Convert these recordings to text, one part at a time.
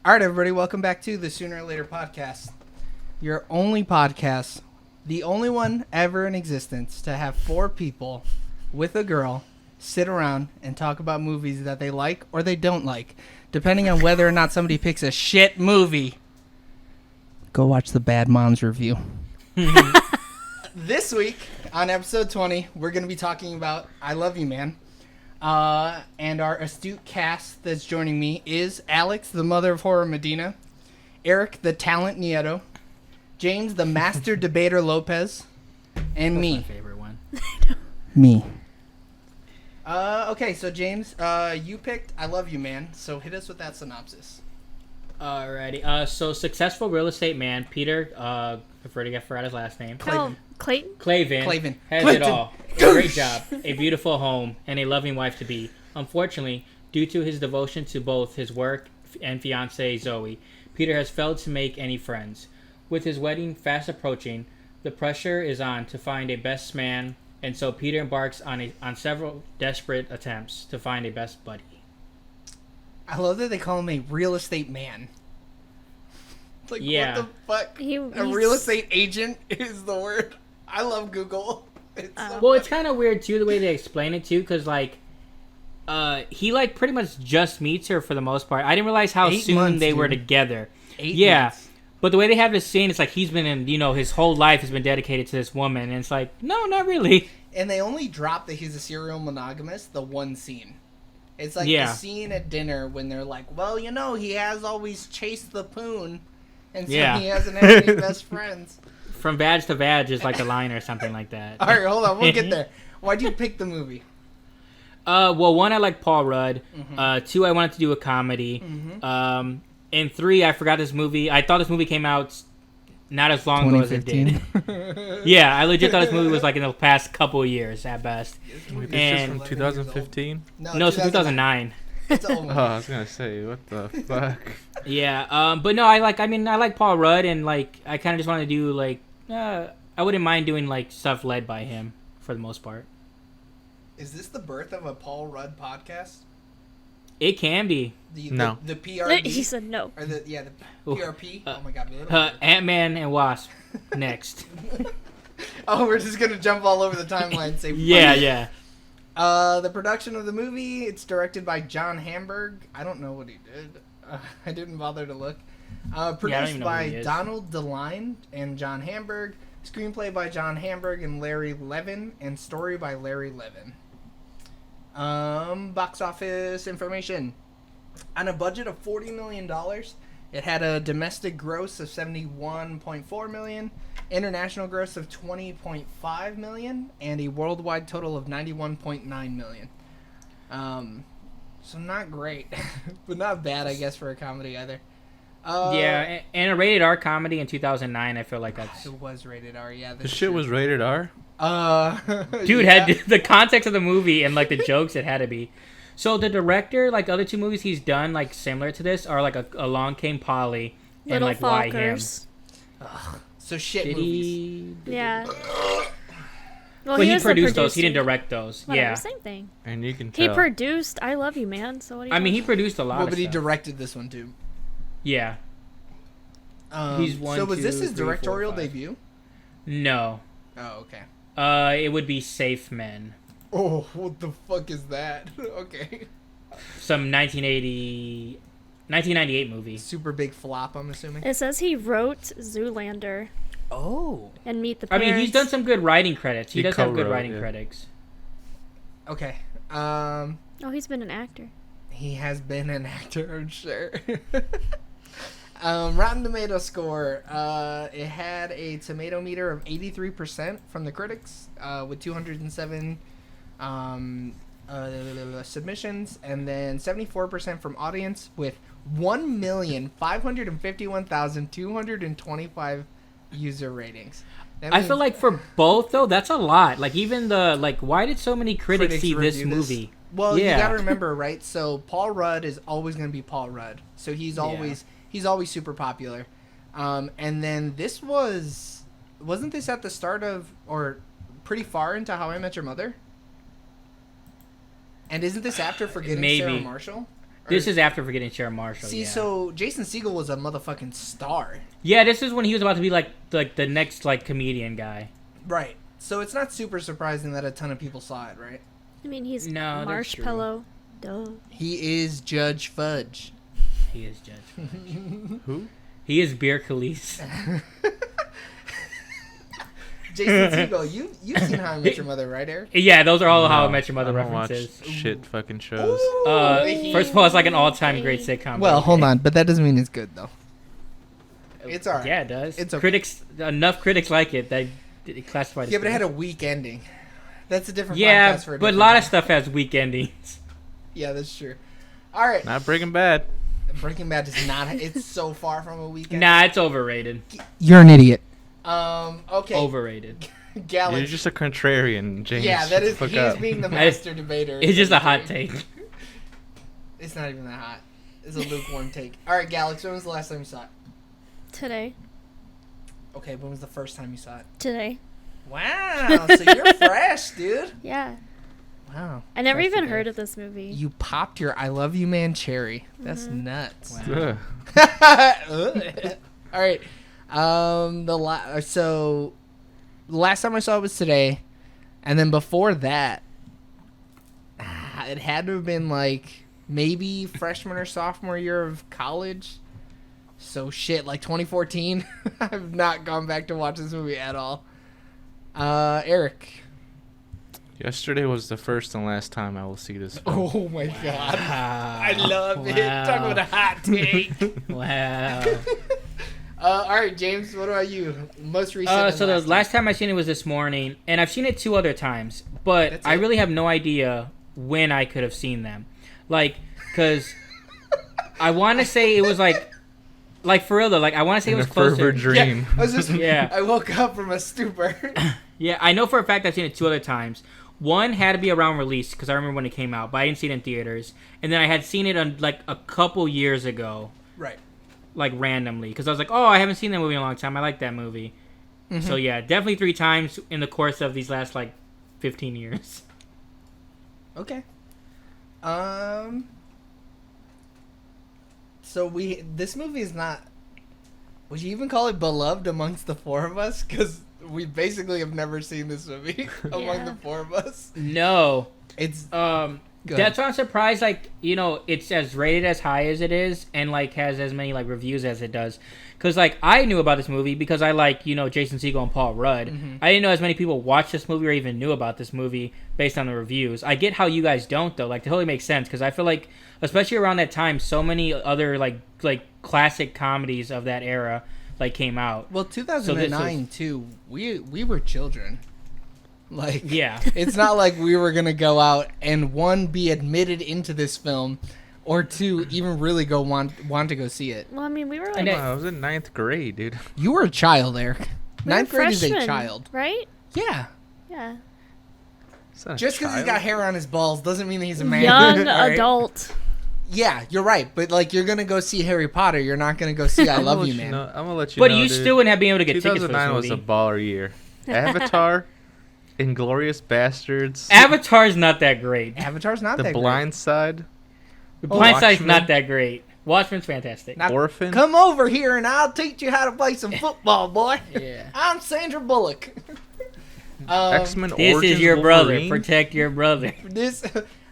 All right, everybody, welcome back to the Sooner or Later podcast. Your only podcast, the only one ever in existence to have four people with a girl sit around and talk about movies that they like or they don't like, depending on whether or not somebody picks a shit movie. Go watch the Bad Moms review. This week, on episode 20, we're going to be talking about I Love You, Man. And our astute cast that's joining me is Alex, the mother of horror Medina, Eric, the talent Nieto, James, the master debater Lopez, and That's me. my favorite one. Me. Okay, so James, you picked I Love You, Man, so hit us with that synopsis. Alrighty. So successful real estate man, Peter, prefer to get forgot his last name. Clayton. Clayton? Claven has Clayton. it all. A great job, a beautiful home, and a loving wife to be. Unfortunately, due to his devotion to both his work and fiancée Zoe, Peter has failed to make any friends. With his wedding fast approaching, the pressure is on to find a best man, and so Peter embarks on several desperate attempts to find a best buddy. I love that they call him a real estate man. Like, Yeah. what the fuck? A He's- real estate agent is the word. I love Google. It's so Well, it's funny. kind of weird too the way they explain it too, because he like pretty much just meets her for the most part. I didn't realize how 8 soon months, they were dude. together. 8 Yeah, months. but the way they have this scene, it's like he's been in, his whole life has been dedicated to this woman, and it's like, no, not really. And they only drop that he's a serial monogamous the one scene. It's like Yeah. the scene at dinner when they're like, well, he has always chased the poon, and so Yeah. he hasn't had any best friends. From badge to badge is like a line or something like that. All right, hold on. We'll get there. Why'd you pick the movie? Well, one, I like Paul Rudd. Mm-hmm. Two, I wanted to do a comedy. And three, I forgot this movie. I thought this movie came out not as long ago as it did. Yeah, I legit thought this movie was like in the past couple of years at best. Wait, this And- is from 2015? No, it's 2009. It's an old Oh, movie. I was gonna say, what the fuck? Yeah, but no, I like Paul Rudd, and like I kind of just want to do like I wouldn't mind doing like stuff led by him for the most part. Is this the birth of a Paul Rudd podcast? It can be No. The PRP? He said no. Or the Ooh, PRP? Oh my god. Ant-Man and Wasp next. Oh, we're just going to jump all over the timeline and say Yeah. The production of the movie, it's directed by John Hamburg. I don't know what he did. I didn't bother to look. don't Produced even know who he by is. Donald DeLine and John Hamburg. Screenplay by John Hamburg and Larry Levin. And story by Larry Levin. Box office information. On a budget of $40 million, it had a domestic gross of $71.4 million, international gross of $20.5 million, and a worldwide total of $91.9 million. So not great, but not bad, I guess, for a comedy either. Yeah, and a rated R comedy in 2009. I feel like that's It was rated R, yeah. This shit was rated R? dude yeah. had the context of the movie and like the jokes it had to be. So the director, like other two movies he's done, like similar to this, are like Along Came Polly and Little like Why Him. Falkers. So shit Did movies. he? Yeah. Well, he was the produced those. He producer. didn't direct those. Whatever, Yeah. same thing. And you can He tell. produced I Love You, Man. So what do you I mean, he produced a lot Well, of but he stuff. directed this one too. Yeah. He's one, So was this two, his 3, 4, directorial 5. debut? No. Oh, okay. It would be Safe Men. Oh, what the fuck is that? Okay. Some 1998 movie. Super big flop, I'm assuming. It says he wrote Zoolander Oh. and Meet the I Parents. mean, he's done some good writing credits. He He does have good co-wrote, writing yeah. credits. Okay. Oh, he's been an actor. He has been an actor, I'm sure. Rotten Tomato score. It had a tomato meter of 83% from the critics, with 207 submissions, and then 74% from audience, with 1,551,225 user ratings. That I means feel like for both though, that's a lot. Like even why did so many critics see this review movie? Well, Yeah. you gotta remember, right? So Paul Rudd is always gonna be Paul Rudd. So he's always super popular. And then this wasn't this at the start of, or pretty far into How I Met Your Mother? And isn't this after Forgetting Maybe. Sarah Marshall? This is after Forgetting Sarah Marshall. See, yeah. so Jason Segel was a motherfucking star. Yeah, this is when he was about to be like the next like comedian guy. Right. So it's not super surprising that a ton of people saw it, right? I mean, he's No, that's true. Marshmallow. Duh. He is Judge Fudge. He is Judge Fudge. Who? He is Beer Khalees. Jason Segel, you've seen How I Met Your Mother, right, Eric? Yeah, those are all How I Met Your Mother I don't references. watch shit fucking shows. First of all, it's like an all-time great sitcom. Well, hold on, but that doesn't mean it's good though. It's alright. Yeah, it does. It's okay. Enough critics like it that it classified as Yeah, but it good. had a weak ending. That's a different Yeah, podcast for a but a different lot of time. stuff has weak endings. Yeah, that's true. All right. Not Breaking Bad. Breaking Bad does not. It's so far from a weak ending. Nah, it's overrated. You're an idiot. Okay. Overrated. Galaxy. You're just a contrarian, James. Yeah, that is. Fuck He's up. being the master debater. It's just a hot take. It's not even that hot. It's a lukewarm take. All right, Galaxy. When was the last time you saw it? Today. Okay, when was the first time you saw it? Today. Wow, so you're fresh, dude. Yeah. Wow. I never Fresh even today. heard of this movie. You popped your "I love you, man" cherry. That's Mm-hmm. nuts. Wow. Ugh. All right. So the last time I saw it was today, and then before that, it had to have been like maybe freshman or sophomore year of college. So shit, like 2014. I've not gone back to watch this movie at all. Eric. Yesterday was the first and last time I will see this film. Oh my god. I Wow. love it. Talk about a hot take. Wow. All right, James. What about you? Most recent. So the last time I seen it was this morning, and I've seen it 2 other times, but That's I it? really have no idea when I could have seen them. Like, cause I want to say it was like for real though. Like I want to say In it a was closer. fervor dream. Yeah, I was just. Yeah. I woke up from a stupor. Yeah, I know for a fact I've seen it 2 other times. One had to be around release because I remember when it came out, but I didn't see it in theaters. And then I had seen it on like a couple years ago, Right. like randomly, because I was like, oh, I haven't seen that movie in a long time. I like that movie. Mm-hmm. So yeah, definitely 3 times in the course of these last like 15 years. Okay. So this movie is not. Would you even call it beloved amongst the 4 of us? Because we basically have never seen this movie among Yeah. the 4 of us. No. It's That's why I'm surprised, like, you know, it's as rated as high as it is and, like, has as many, like, reviews as it does. Because, like, I knew about this movie because I like, you know, Jason Segel and Paul Rudd. Mm-hmm. I didn't know as many people watched this movie or even knew about this movie based on the reviews. I get how you guys don't, though. Like, it totally makes sense because I feel like, especially around that time, so many other, like classic comedies of that era, like, came out. well, 2009 too. We were children. Like, Yeah. it's not like we were gonna go out and 1, be admitted into this film, or 2, even really go want to go see it. Well, I mean, we were like And Wow, I was in 9th grade, dude. You were a child, Eric. we were 9th grade is a freshmen, child. right? Yeah. Yeah. It's not a Just because he's child. got hair on his balls doesn't mean that he's a man. Young All right? adult. Yeah, you're right. But like, you're gonna go see Harry Potter. You're not gonna go see I I'm gonna Love let You, Man. know- I'm gonna let you But know, you dude. still wouldn't have been able to get tickets for this 2009 was movie. a baller year. Avatar, Inglorious Bastards, Avatar's not that great. Avatar's not The that Blind Side, The Blind Side's Watchmen. not that great. Watchmen's fantastic. Not- Orphan. great. Come over here and I'll teach you how to play some football, boy. Yeah. I'm Sandra Bullock. X-Men This Origins is your brother. Wolverine. Protect your brother. This.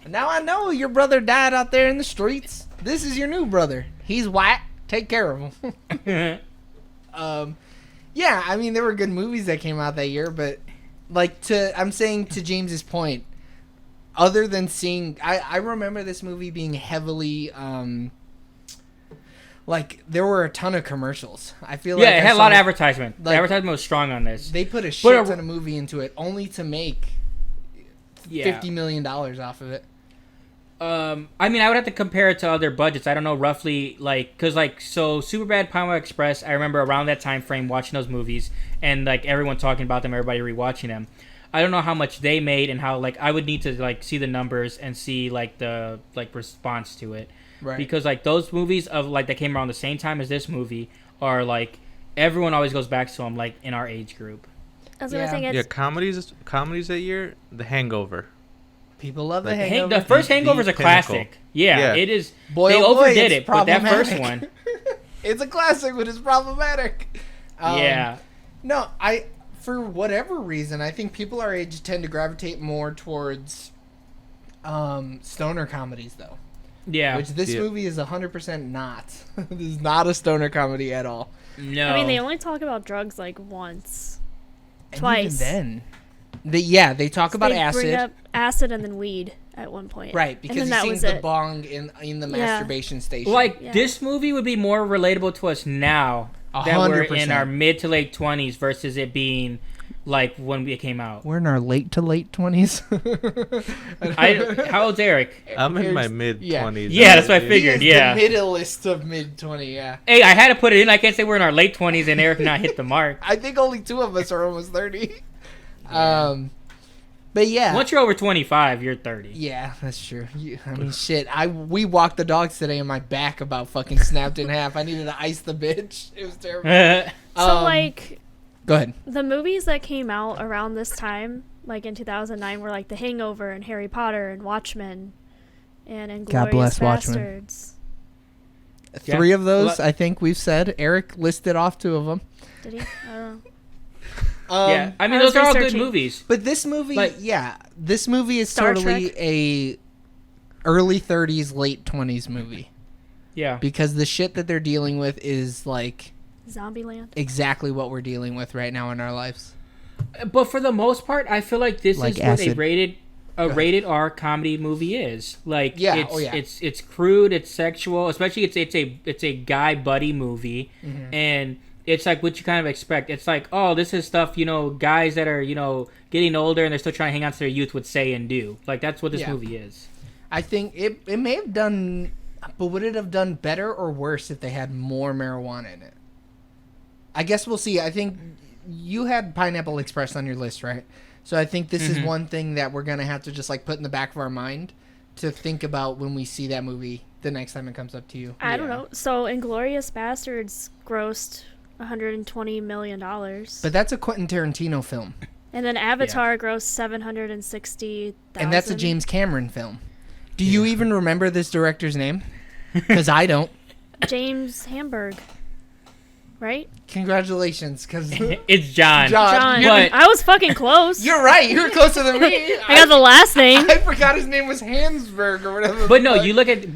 Now I know your brother died out there in the streets. This is your new brother. He's white. Take care of him. Yeah, I mean, there were good movies that came out that year, but like I'm saying to James's point, other than seeing, I remember this movie being heavily, like there were a ton of commercials. I feel like Yeah, it I had a saw- lot of advertisement. The like- advertisement was strong on this. They put a But shit ton of movie into it, only to make Yeah. $50 million off of it. I mean, I would have to compare it to other budgets. I don't know roughly, like, because, like, so Superbad, Pineapple Express, I remember around that time frame watching those movies and, like, everyone talking about them, everybody rewatching them. I don't know how much they made and how, like, I would need to, like, see the numbers and see, like, the, like, response to it. Right. Because, like, those movies of, like, that came around the same time as this movie are, like, everyone always goes back to them, like, in our age group. I was gonna Yeah. say Yeah, comedies that year. The Hangover. People love The Like, Hangover. The first Hangover is a pinnacle. classic. Yeah, Yeah. it is. Boy, They oh boy, overdid it's it, but that first problematic. one. It's a classic, but it's problematic. Yeah. No, for whatever reason, I think people our age tend to gravitate more towards stoner comedies, though. Yeah. Which this Yeah. movie is 100% not. This is not a stoner comedy at all. No. I mean, they only talk about drugs like once. And Twice. even then, they talk about They bring acid. up acid and then weed at one point. Right, because and he then that sings was the it. bong in the Yeah. masturbation station. Like, Yeah. this movie would be more relatable to us now that we're in 100%. our mid to late 20s versus it being like when it came out. We're in our late to late 20s. How old's Eric? I'm in my Here's- mid yeah. 20s. Yeah, that's what I He figured, is yeah. the middleest of mid 20, yeah. Hey, I had to put it in. I can't say we're in our late 20s and Eric not hit the mark. I think only two of us are almost 30. But yeah. Once you're over 25, you're 30. Yeah, that's true. I mean, shit. We walked the dogs today and my back about fucking snapped in half. I needed to ice the bitch. It was terrible. So, like, Go ahead. the movies that came out around this time, like in 2009, were like The Hangover and Harry Potter and Watchmen and Inglourious bless Watchmen. Bastards. Yeah. 3 of those, Well, I think we've said. Eric listed off 2 of them. Did he? I don't know. Yeah, I mean, I was those are all good researching. movies. But this movie, Like- this movie is Star totally Trek? a early 30s, late 20s movie. Yeah. Because the shit that they're dealing with is, like, Zombieland. exactly what we're dealing with right now in our lives. But for the most part, I feel like this Like is what acid. a rated R comedy movie is. Like, Yeah, it's, oh, yeah. it's crude, it's sexual, especially it's a guy buddy movie, and it's like what you kind of expect. It's like, oh, this is stuff, guys that are, getting older and they're still trying to hang on to their youth would say and do. Like, that's what this Yeah. movie is. I think it may have done, but would it have done better or worse if they had more marijuana in it? I guess we'll see. I think you had Pineapple Express on your list, right? So I think this is one thing that we're going to have to just like put in the back of our mind to think about when we see that movie the next time it comes up to you. I don't know. So, Inglourious Bastards grossed $120 million. But that's a Quentin Tarantino film. And then Avatar grossed 760,000. And that's a James Cameron film. Do you even remember this director's name? Because I don't. James Hamburg. Right? Congratulations, because It's John. John. But- I was fucking close. you're right. You're closer than me. I got the last name. I forgot his name was Hansberg or whatever. But no, you can't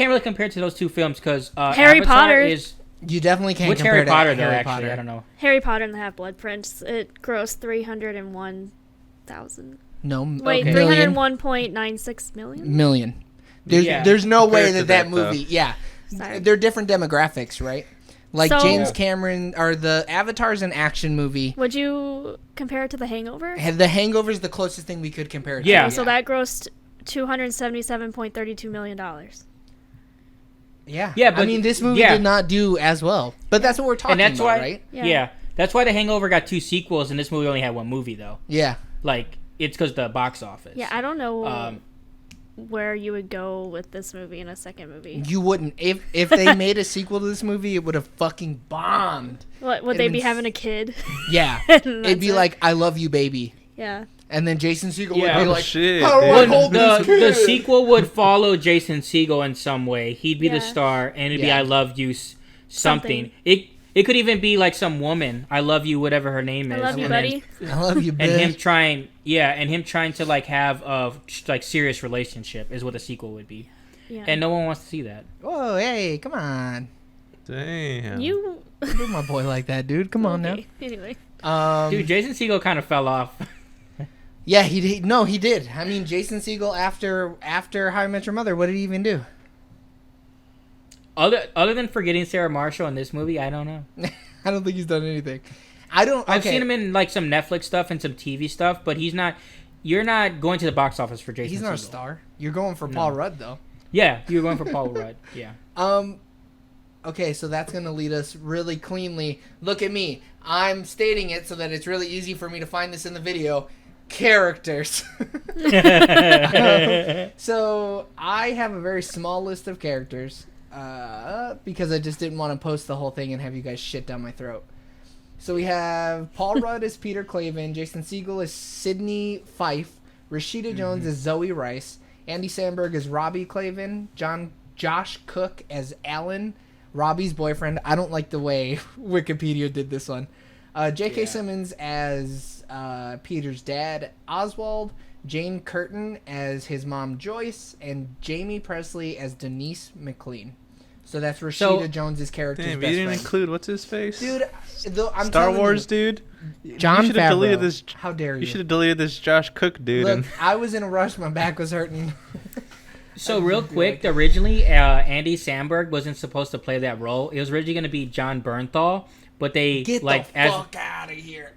really compare it to those two films because Harry Avatar Potter. is. You definitely can't Which compare Harry to Potter though? Harry Actually, Potter. I don't know. Harry Potter and the Half-Blood Prince. It grossed 301,000. No, Wait, Okay. 301.96 million? million. There's Yeah. there's no way Compared to that that, though. movie. Yeah, Sorry. they're different demographics, right? Like So- James Cameron or the Avatar's an action movie. Would you compare it to The Hangover? The Hangover is the closest thing we could compare it to. Yeah. So that grossed $277.32 million. Yeah. Yeah, I but- mean, this movie yeah. did not do as well. But that's what we're talking And that's about, why, right? yeah. That's why The Hangover got 2 sequels, and this movie only had 1 movie though. Yeah. Like, it's because the box office. Yeah, I don't know Um, where you would go with this movie in a second movie. You wouldn't. If they made a sequel to this movie, it would have fucking bombed. What would and they then be s- having a kid? Yeah. And It'd be that's it. like, I love you, baby. Yeah. And then Jason Segel Yeah. would be Oh, like, shit, how do dude. I Well, hold this the kid? sequel would follow Jason Segel in some way. He'd be Yeah. the star, and it'd be Yeah. "I love you" something. It could even be like some woman. "I love you," whatever her name is. I love you, and then- buddy. I love you, And him bitch. trying to like have a like serious relationship is what a sequel would be, Yeah. and no one wants to see that. Whoa, hey, come on. Damn. You. Don't do my boy like that, dude. Come on Okay, Anyway. now. Dude, Jason Segel kind of fell off. Yeah, he did. No, he did. I mean, Jason Segel after How I Met Your Mother, what did he even do? Other than forgetting Sarah Marshall in this movie, I don't know. I don't think he's done anything. I've I've seen him in like some Netflix stuff and some TV stuff, but he's not. You're not going to the box office for Jason. He's not a Segel. star. You're going for Paul Rudd, though. Yeah, you're going for Paul Rudd. Yeah. Okay, so that's gonna lead us really cleanly. Look at me. I'm stating it so that it's really easy for me to find this in the video. Characters. So I have a very small list of characters because I just didn't want to post the whole thing and have you guys shit down my throat. So we have Paul Rudd as Peter Clavin, Jason Segel as Sidney Fife, Rashida Jones as Zoe Rice. Andy Samberg as Robbie Clavin. Josh Cook as Alan, Robbie's boyfriend. I don't like the way Wikipedia did this one. J.K. Simmons as Peter's dad, Oswald. Jane Curtin as his mom, Joyce. And Jamie Presley as Denise McLean. So that's Rashida Jones's character's Damn, best you didn't friend. include what's his face? Dude, I'm Star telling Wars, you, dude. John You should have deleted Favreau. this. How dare you? You should have deleted this Josh Cook dude. Look, I was in a rush. My back was hurting. So real quick, originally Andy Samberg wasn't supposed to play that role. It was originally going to be John Bernthal, but they Get like the fuck out of here.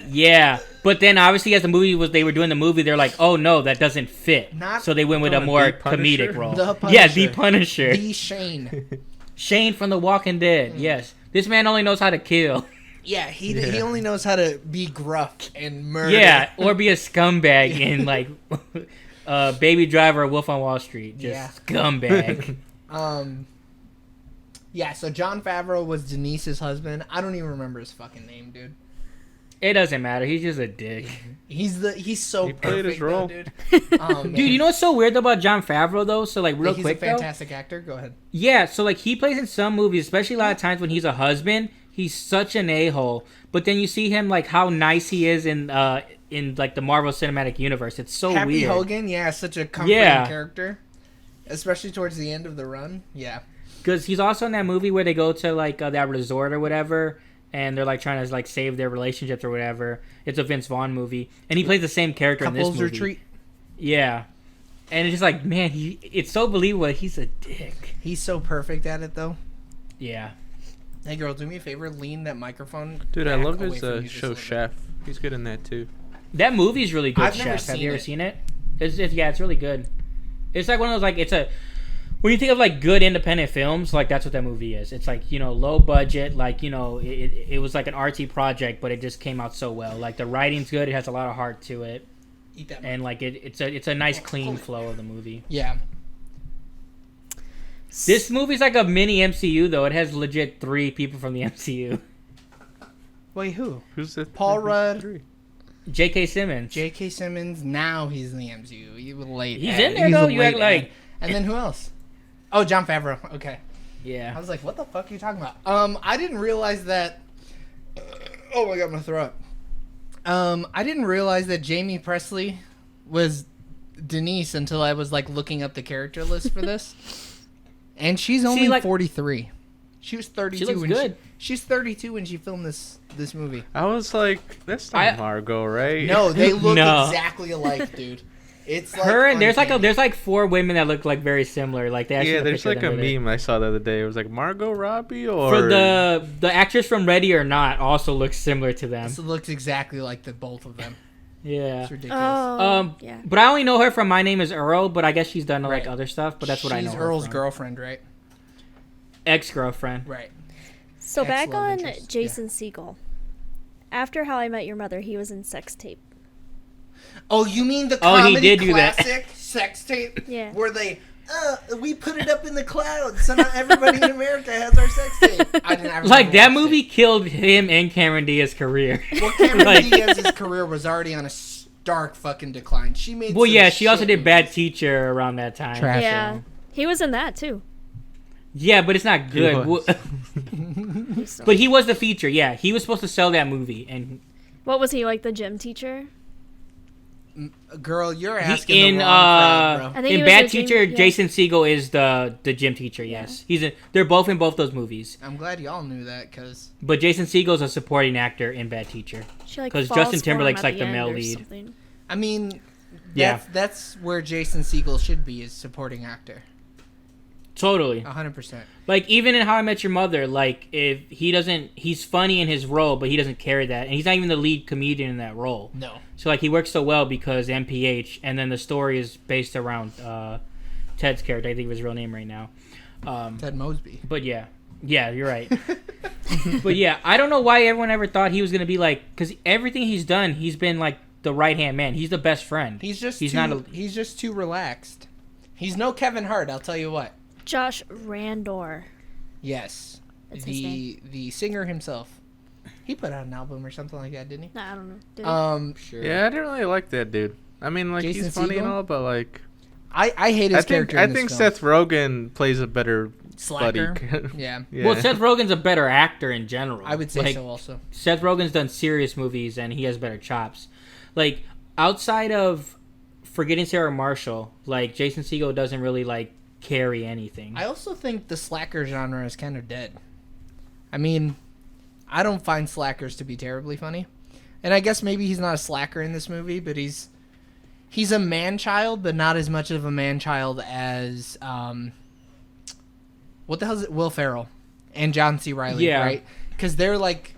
Yeah, but then obviously as they were doing the movie, they're like, oh no, that doesn't fit. So they went with a Talking more The Punisher? comedic role. The Yeah, Punisher. the Punisher. The Shane. Shane from The Walking Dead. Yes, this man only knows how to kill. Yeah, he only knows how to be gruff and murder. Yeah, or be a scumbag in like Baby Driver, or Wolf on Wall Street. Just scumbag. Yeah, so John Favreau was Denise's husband. I don't even remember his fucking name, dude. It doesn't matter. He's just a dick. He's so He perfect, played his though, role. dude. Oh, man. Dude, you know what's so weird about John Favreau though? So like real he's quick a fantastic actor. Go ahead. Yeah, so like he plays in some movies, especially a lot of times when he's a husband, he's such an a-hole. But then you see him like how nice he is in like the Marvel Cinematic Universe. It's so Happy weird. Hogan, yeah, such a comforting character, especially towards the end of the run. Yeah, because he's also in that movie where they go to like that resort or whatever, and they're like trying to like save their relationships or whatever. It's a Vince Vaughn movie, and he plays the same character in this Couples movie. Retreat. Yeah, and it's just like, man, it's so believable. He's a dick. He's so perfect at it, though. Yeah. Hey, girl, do me a favor. Lean that microphone. Dude, I back love away his from you just a show little bit. Chef. He's good in that too. That movie's really good, I've never Chef. Have seen you ever it. seen it? It's really good. It's like one of those, like, when you think of, like, good independent films, like, that's what that movie is. It's, like, you know, low budget, like, you know, it was like an artsy project, but it just came out so well. Like, the writing's good. It has a lot of heart to it. Eat that. And, like, it's a nice, clean flow of the movie. Yeah. This movie's like a mini MCU, though. It has legit 3 people from the MCU. Wait, who? Who's the Paul Rudd. J.K. Simmons. J.K. Simmons. Now he's in the MCU. He was late. He's in there, though. You act like... And then who else? Oh, John Favreau. Okay. Yeah. I was like, what the fuck are you talking about? I didn't realize that... Oh my god, my throat. I didn't realize that Jamie Presley was Denise until I was, like, looking up the character list for this. And she's only 43. She was 32 She looks when good. She's 32 when she filmed this movie. I was like, that's not Margot, right? No, they look No. exactly alike, dude. It's like Her and there's uncanny. like 4 women that look like very similar. Like they actually Yeah, have there's picture of like a them with it. meme I saw the other day. It was like Margot Robbie or For the actress from Ready or Not also looks similar to them. This looks exactly like the both of them. Yeah. It's ridiculous. Oh, yeah. But I only know her from My Name Is Earl, but I guess she's done like Right. other stuff. But that's what I know. She's her Earl's from. girlfriend, right? Ex-girlfriend. Right. So back Ex-love on interest, Jason Segel. After How I Met Your Mother, he was in Sex Tape. Oh, you mean the Oh, he comedy did do that. classic sex tape? Yeah. Where they, we put it up in the clouds, so now everybody in America has our sex tape. I Like that movie killed him and Cameron Diaz's career. Well, Cameron Like- Diaz's career was already on a stark fucking decline. She made. Well, some yeah, she also shit did Bad movies. Teacher around that time. Trash. Yeah. He was in that, too. Yeah, but it's not good. was. But he was the feature. Yeah, he was supposed to sell that movie, and What was he, like the gym teacher? Girl, you're he, asking in the wrong crowd, bro. I think he in was Bad the gym- Teacher, yeah. Jason Segel is the gym teacher. Yes, he's in. They're both in both those movies. I'm glad y'all knew that, because But Jason Segel's a supporting actor in Bad Teacher. She, like, 'Cause falls Justin for him Timberlake's, at like, the end male or lead. something. I mean, Yeah. that's where Jason Segel should be, is supporting actor. Totally. 100%. Like even in How I Met Your Mother, like if he doesn't, he's funny in his role, but he doesn't carry that, and he's not even the lead comedian in that role. No. So like he works so well because MPH, and then the story is based around Ted's character. I think of his real name right now. Ted Mosby. But yeah, you're right. But yeah, I don't know why everyone ever thought he was gonna be like, because everything he's done, he's been like the right hand man. He's the best friend. He's just he's just too relaxed. He's no Kevin Hart, I'll tell you what. Josh Randor. Yes. That's his name. The singer himself. He put out an album or something like that, didn't he? Nah, I don't know. Did he? Sure. Yeah, I didn't really like that dude. I mean, like, Jason he's funny and Segel? all, but like, I hate his character. I in this think film. Seth Rogen plays a better Slacker. buddy. Yeah, Yeah. Well, Seth Rogen's a better actor in general. I would say Like, so also. Seth Rogen's done serious movies and he has better chops. Like, outside of Forgetting Sarah Marshall, like, Jason Segel doesn't really, like, carry anything. I also think the slacker genre is kind of dead. I mean, I don't find slackers to be terribly funny. And I guess maybe he's not a slacker in this movie, but he's a man-child, but not as much of a man-child as, what the hell is it? Will Ferrell and John C. Reilly, Yeah. right? Because they're like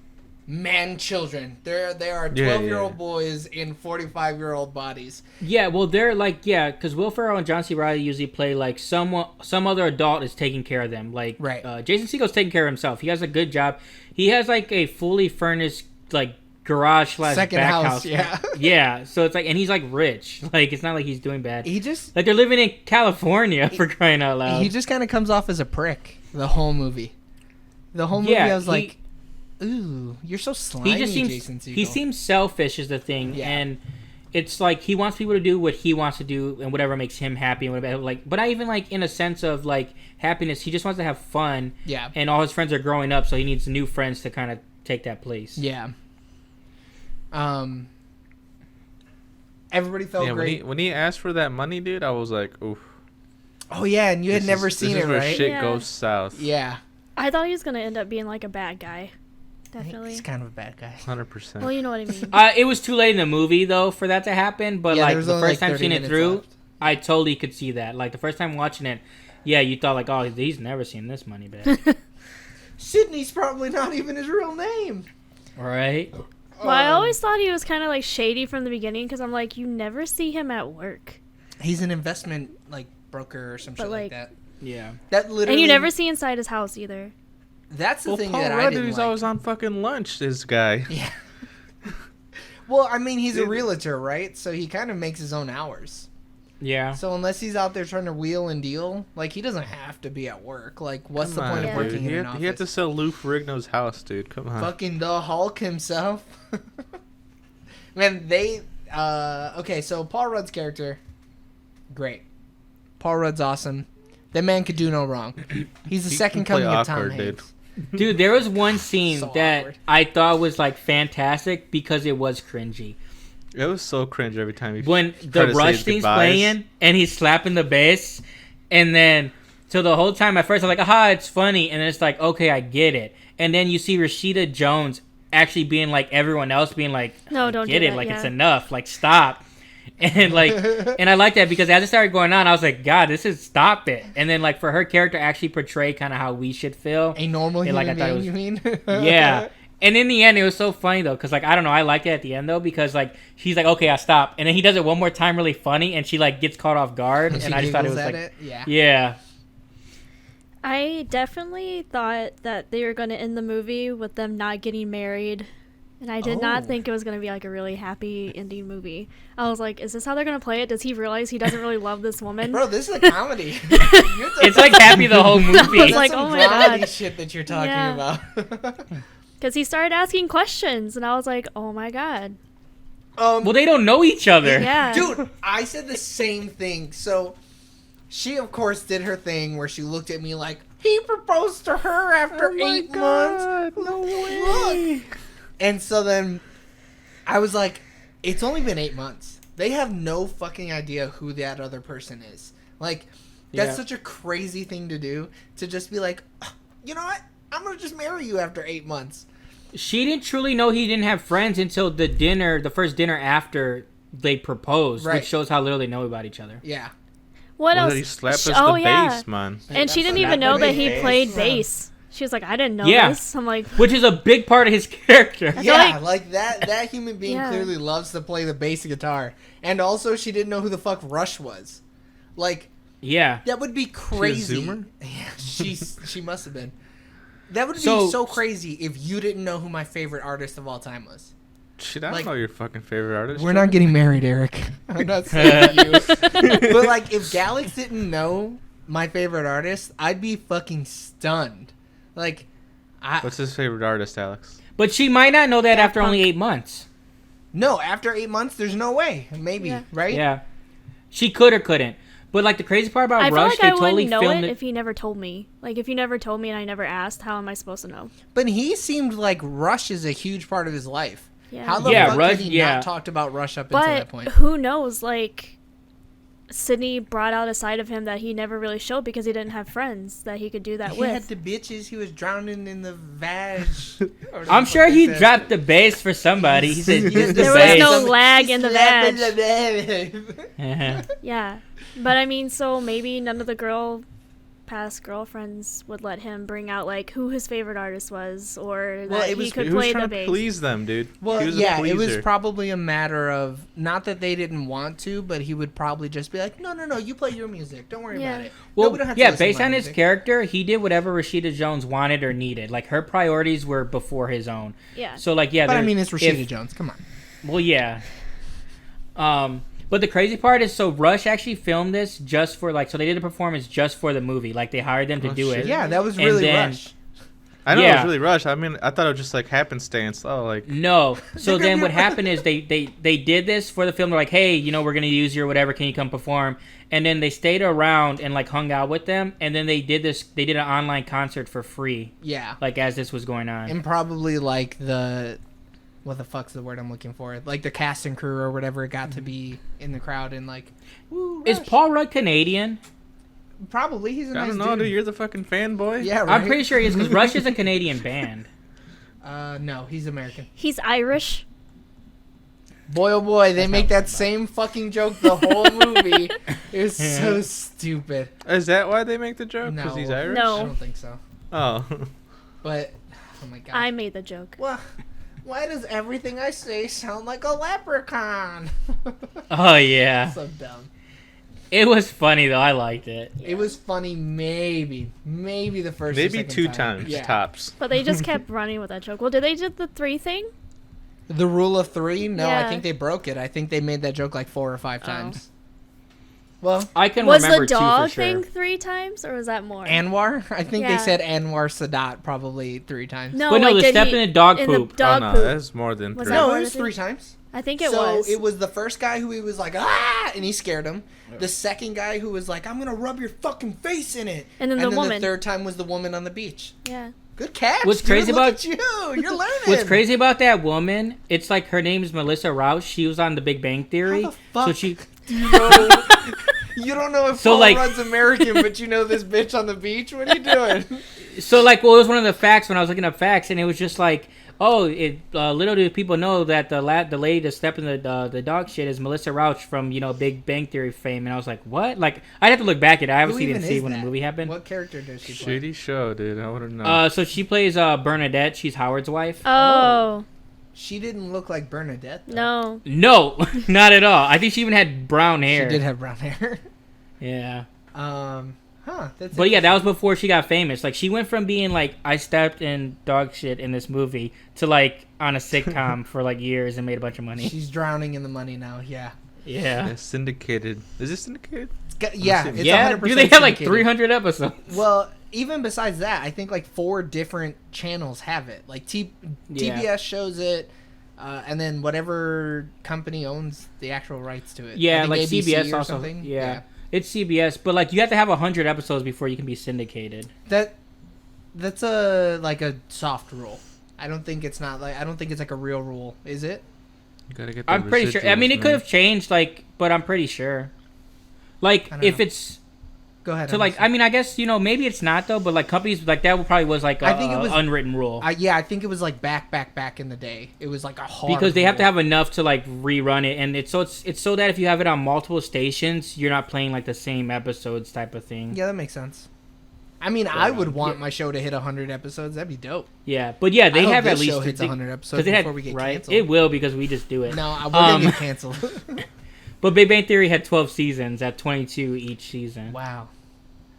man-children. They are 12-year-old boys in 45-year-old bodies. Yeah, well, they're like, yeah, because Will Ferrell and John C. Reilly usually play like some other adult is taking care of them. Like, Right. Jason Segel's taking care of himself. He has a good job. He has like a fully furnished like garage / Second back house, house. yeah. Yeah, so it's like, and he's like rich. Like, it's not like he's doing bad. He just Like, they're living in California for crying out loud. he just kind of comes off as a prick the whole movie. The whole movie, I was like, ooh, you're so slimy, he just seems Jason Segel. he seems selfish is the thing, Yeah. and it's like he wants people to do what he wants to do and whatever makes him happy and whatever. Like, but not even like in a sense of like happiness. He just wants to have fun. Yeah. And all his friends are growing up, so he needs new friends to kind of take that place. Yeah. Everybody felt Yeah, great. when he asked for that money, dude, I was like, oof. Oh yeah, and you had never seen this it, is where right? shit Yeah. goes south. Yeah. I thought he was gonna end up being like a bad guy. I think Definitely. he's kind of a bad guy. 100%. Well, you know what I mean. It was too late in the movie though for that to happen, but Yeah, like there was the only, first like, time 30 seeing it minutes through, left. I totally could see that. Like the first time watching it, yeah, you thought like, oh, he's never seen this money back. Sydney's probably not even his real name. All right. Well, I always thought he was kind of like shady from the beginning because I'm like, you never see him at work, He's an investment like broker or some But, shit like like- that. Yeah. That literally. and you never see inside his house either. That's the Well, thing Paul that I Rudd didn't is like. always on fucking lunch, this guy. Yeah. Well, I mean, he's a Dude. realtor, right? So he kind of makes his own hours. Yeah. So unless he's out there trying to wheel and deal, like he doesn't have to be at work. Like, what's the Come point on, of Yeah. working dude. in an He had to office? sell Lou Ferrigno's house, dude. Come on. Fucking the Hulk himself. Man, they. Okay, so Paul Rudd's character, great. Paul Rudd's awesome. That man could do no wrong. He's the He second can play coming of Tom awkward, dude. Hanks. Dude, there was one scene So that awkward. I thought was like fantastic because it was cringy. It was so cringe every time he When tried the to say Rush his thing's goodbyes. playing and he's slapping the bass, and then so the whole time at first I'm like, aha, it's funny, and then it's like, okay, I get it, and then you see Rashida Jones actually being like everyone else, being like, No, I don't get do it, that, like yeah. it's enough, like stop, and like, and I like that because as it started going on, I was like, God, this is stop it, and then like for her character to actually portray kind of how we should feel, A normal Yeah, like, human I thought it being, was- you mean? yeah. And in the end, it was so funny though, because like I don't know, I liked it at the end though, because like she's like, okay, I stop, and then he does it one more time, really funny, and she like gets caught off guard, And and she I just thought it was giggles like, at yeah. yeah, I definitely thought that they were going to end the movie with them not getting married. And I did Oh. not think it was going to be like a really happy ending movie. I was like, is this how they're going to play it? Does he realize he doesn't really love this woman? Bro, this is a comedy. it's like happy the whole movie. was That's like, some oh my dramedy God. shit that you're talking Yeah. about. Because he started asking questions. And I was like, oh my God. Well, they don't know each other. Yeah. Dude, I said the same thing. So, she of course did her thing where she looked at me like, he proposed to her after Oh my 8 God, months. no way. Look. And so then I was like, it's only been 8 months. They have no fucking idea who that other person is. Like, that's Yeah. such a crazy thing to do, to just be like, you know what? I'm going to just marry you after 8 months. She didn't truly know he didn't have friends until the first dinner after they proposed, Right. which shows how little they know about each other. Yeah. What Well, else? he slapped us Oh, the yeah. bass, man. And she didn't That's even not know the that he bass. played Yeah. bass. She was like, I didn't know Yeah. this. I'm like, Which is a big part of his character. feel Yeah, like- like that human being Yeah. clearly loves to play the bass guitar. And also, she didn't know who the fuck Rush was. Like, Yeah. that would be crazy. Zoomer? Yeah, she must have been. That would be So- so crazy if you didn't know who my favorite artist of all time was. Shit, I don't Like- know your fucking favorite artist. We're not getting married, Eric. I'm not saying you. But like, if Galax didn't know my favorite artist, I'd be fucking stunned. Like, What's his favorite artist, Alex? But she might not know that Daft after only Punk. 8 months. No, after 8 months, there's no way. Maybe, Yeah. right? Yeah. She could or couldn't. But, like, the crazy part about I feel Rush, like they I totally wouldn't know filmed it it. if he never told me. Like, if you never told me and I never asked, how am I supposed to know? But he seemed like Rush is a huge part of his life. Yeah. How the Yeah, fuck Rush- had he yeah. not talked about Rush up until that But point? who knows? Like, Sydney brought out a side of him that he never really showed because he didn't have friends that he could do that He with. had the bitches. He was drowning in the vag. I'm sure he dropped the bass for somebody. He said, "This is the There was bass." no lag in the vag. Uh-huh. Yeah. But I mean, so maybe none of the past girlfriends would let him bring out, like, who his favorite artist was, or Well, that it was- he could He was play the trying to bass. please them, dude. Well, he was yeah, a it was pleaser. probably a matter of not that they didn't want to, but he would probably just be like, "No, you play your music. Don't worry Yeah. about it." Well, No, we don't have to yeah, listen to based my on his music. character, he did whatever Rashida Jones wanted or needed. Like, her priorities were before his own. Yeah. So, like, yeah. But I there- mean, it's Rashida if- Jones. Come on. Well, yeah. But the crazy part is, so Rush actually filmed this just for, like, so they did a performance just for the movie. Like, they hired them to Oh, do shit. it. Yeah, that was And really then- Rush. I know it yeah. was really rushed. I mean, I thought it was just like happenstance. Oh, like No. So then what happened is they did this for the film. They're like, hey, we're going to use you or whatever. Can you come perform? And then they stayed around and, like, hung out with them. And then they did an online concert for free, Yeah, like, as this was going on. and probably like what the fuck's the word I'm looking for? Like the cast and crew or whatever got to be in the crowd and like, woo, Is Rush. Paul Rudd Canadian? Probably he's a I nice don't know, dude. dude. You're the fucking fanboy. Yeah, right. I'm pretty sure he is, because Rush is a Canadian band. No, he's American. He's Irish. Boy, oh boy, they That's make not that what's same fucking joke the whole movie. It was so stupid. Is that why they make the joke? No. Because he's Irish? No. I don't think so. Oh. But, oh my god. I made the joke. Well, why does everything I say sound like a leprechaun? Oh, yeah. So dumb. It was funny, though. I liked it. It was funny maybe the first or Maybe second 2 time. times Yeah. tops. But they just kept running with that joke. Well, did they do the 3 thing? The rule of 3? No, I Yeah. think they broke it. I think they made that joke like 4 or 5 Oh. times. Well, I can Was remember the 2 dog for sure. thing 3 times, or was that more? Anwar? I think they Yeah. said Anwar Sadat probably 3 times. No, But no, like, the did step he- in the dog in poop. the dog oh, no, poop. that's more than Was 3. that No, more it was than 3 three? times. I think it So was. it was the first guy who he was like, ah, and he scared him. The second guy who was like, I'm going to rub your fucking face in it. And then the woman. the third time was the woman on the beach. Yeah. Good catch. What's dude. crazy Look about- at you. You're learning. What's crazy about that woman, it's like her name is Melissa Rauch. She was on The Big Bang Theory. How the fuck So she, do you know? You don't know if So, Paul like- Rudd's American, but you know this bitch on the beach? What are you doing? so like, well, it was one of the facts when I was looking up facts, and it was just like, oh, little do people know that the lady that stepped in the dog shit is Melissa Rauch from Big Bang Theory fame, and I was like, what? Like, I'd have to look back at it. I obviously Who didn't even see is when the that? movie happened. What character does she play? Shitty show, dude. I wouldn't know. So she plays Bernadette. She's Howard's wife. Oh. She didn't look like Bernadette. Though. No. No, not at all. I think she even had brown hair. She did have brown hair. Yeah. That's But yeah, that was before she got famous. Like, she went from being like, I stepped in dog shit in this movie to like on a sitcom for like years and made a bunch of money. She's drowning in the money now. Yeah. Yeah. Yeah, syndicated. Is this syndicated? Yeah, Assuming. it's Yeah, 100% dude, they had like syndicated. 300 episodes. Well, even besides that, I think like 4 different channels have it. Like Yeah. TBS shows it, and then whatever company owns the actual rights to it. Yeah, I like think ABC CBS or also. something. Yeah. It's CBS, but like you have to have 100 episodes before you can be syndicated. That's a like a soft rule. I don't think it's like a real rule, is it? You gotta get the I'm pretty sure. I mean, residuals, it could man. have changed, like, but I'm pretty sure. Like, I don't if know. it's Go ahead. so, like, I mean, I guess maybe it's not though, but like companies like that probably was like I think it was- unwritten rule. I think it was like back in the day. It was like a hard Because they have to rule. have enough to like rerun it, and it's so that if you have it on multiple stations, you're not playing like the same episodes type of thing. Yeah, that makes sense. I mean, I would want my show to hit 100 episodes. That'd be dope. Yeah, but yeah, I they hope have this at least show hits 100 episodes it had, before we get right. canceled. It will because we just do it. No, we're gonna get canceled. But Big Bang Theory had 12 seasons at 22 each season. Wow,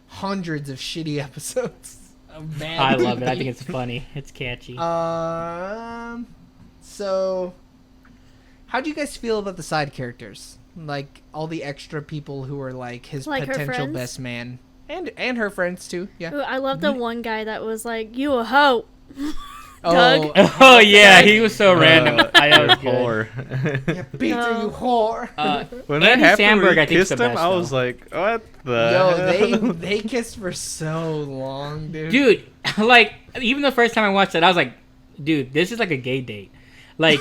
hundreds of shitty episodes. Of bad I love it. I TV. think it's funny. It's catchy. So, how do you guys feel about the side characters? Like all the extra people who are like his Like her potential friends? best man, and her friends too. Yeah. Ooh, I love the one guy that was like, "You a hoe." Doug. Oh yeah, he was so random. I know. You're It was good. whore. Yeah, Peter, No. you whore. When that Andy happened, Samberg, when I he think, is kissed the him, best, I was though. like, what the Yo, hell? they kissed for so long, dude. Dude, like even the first time I watched it, I was like, dude, this is like a gay date. Like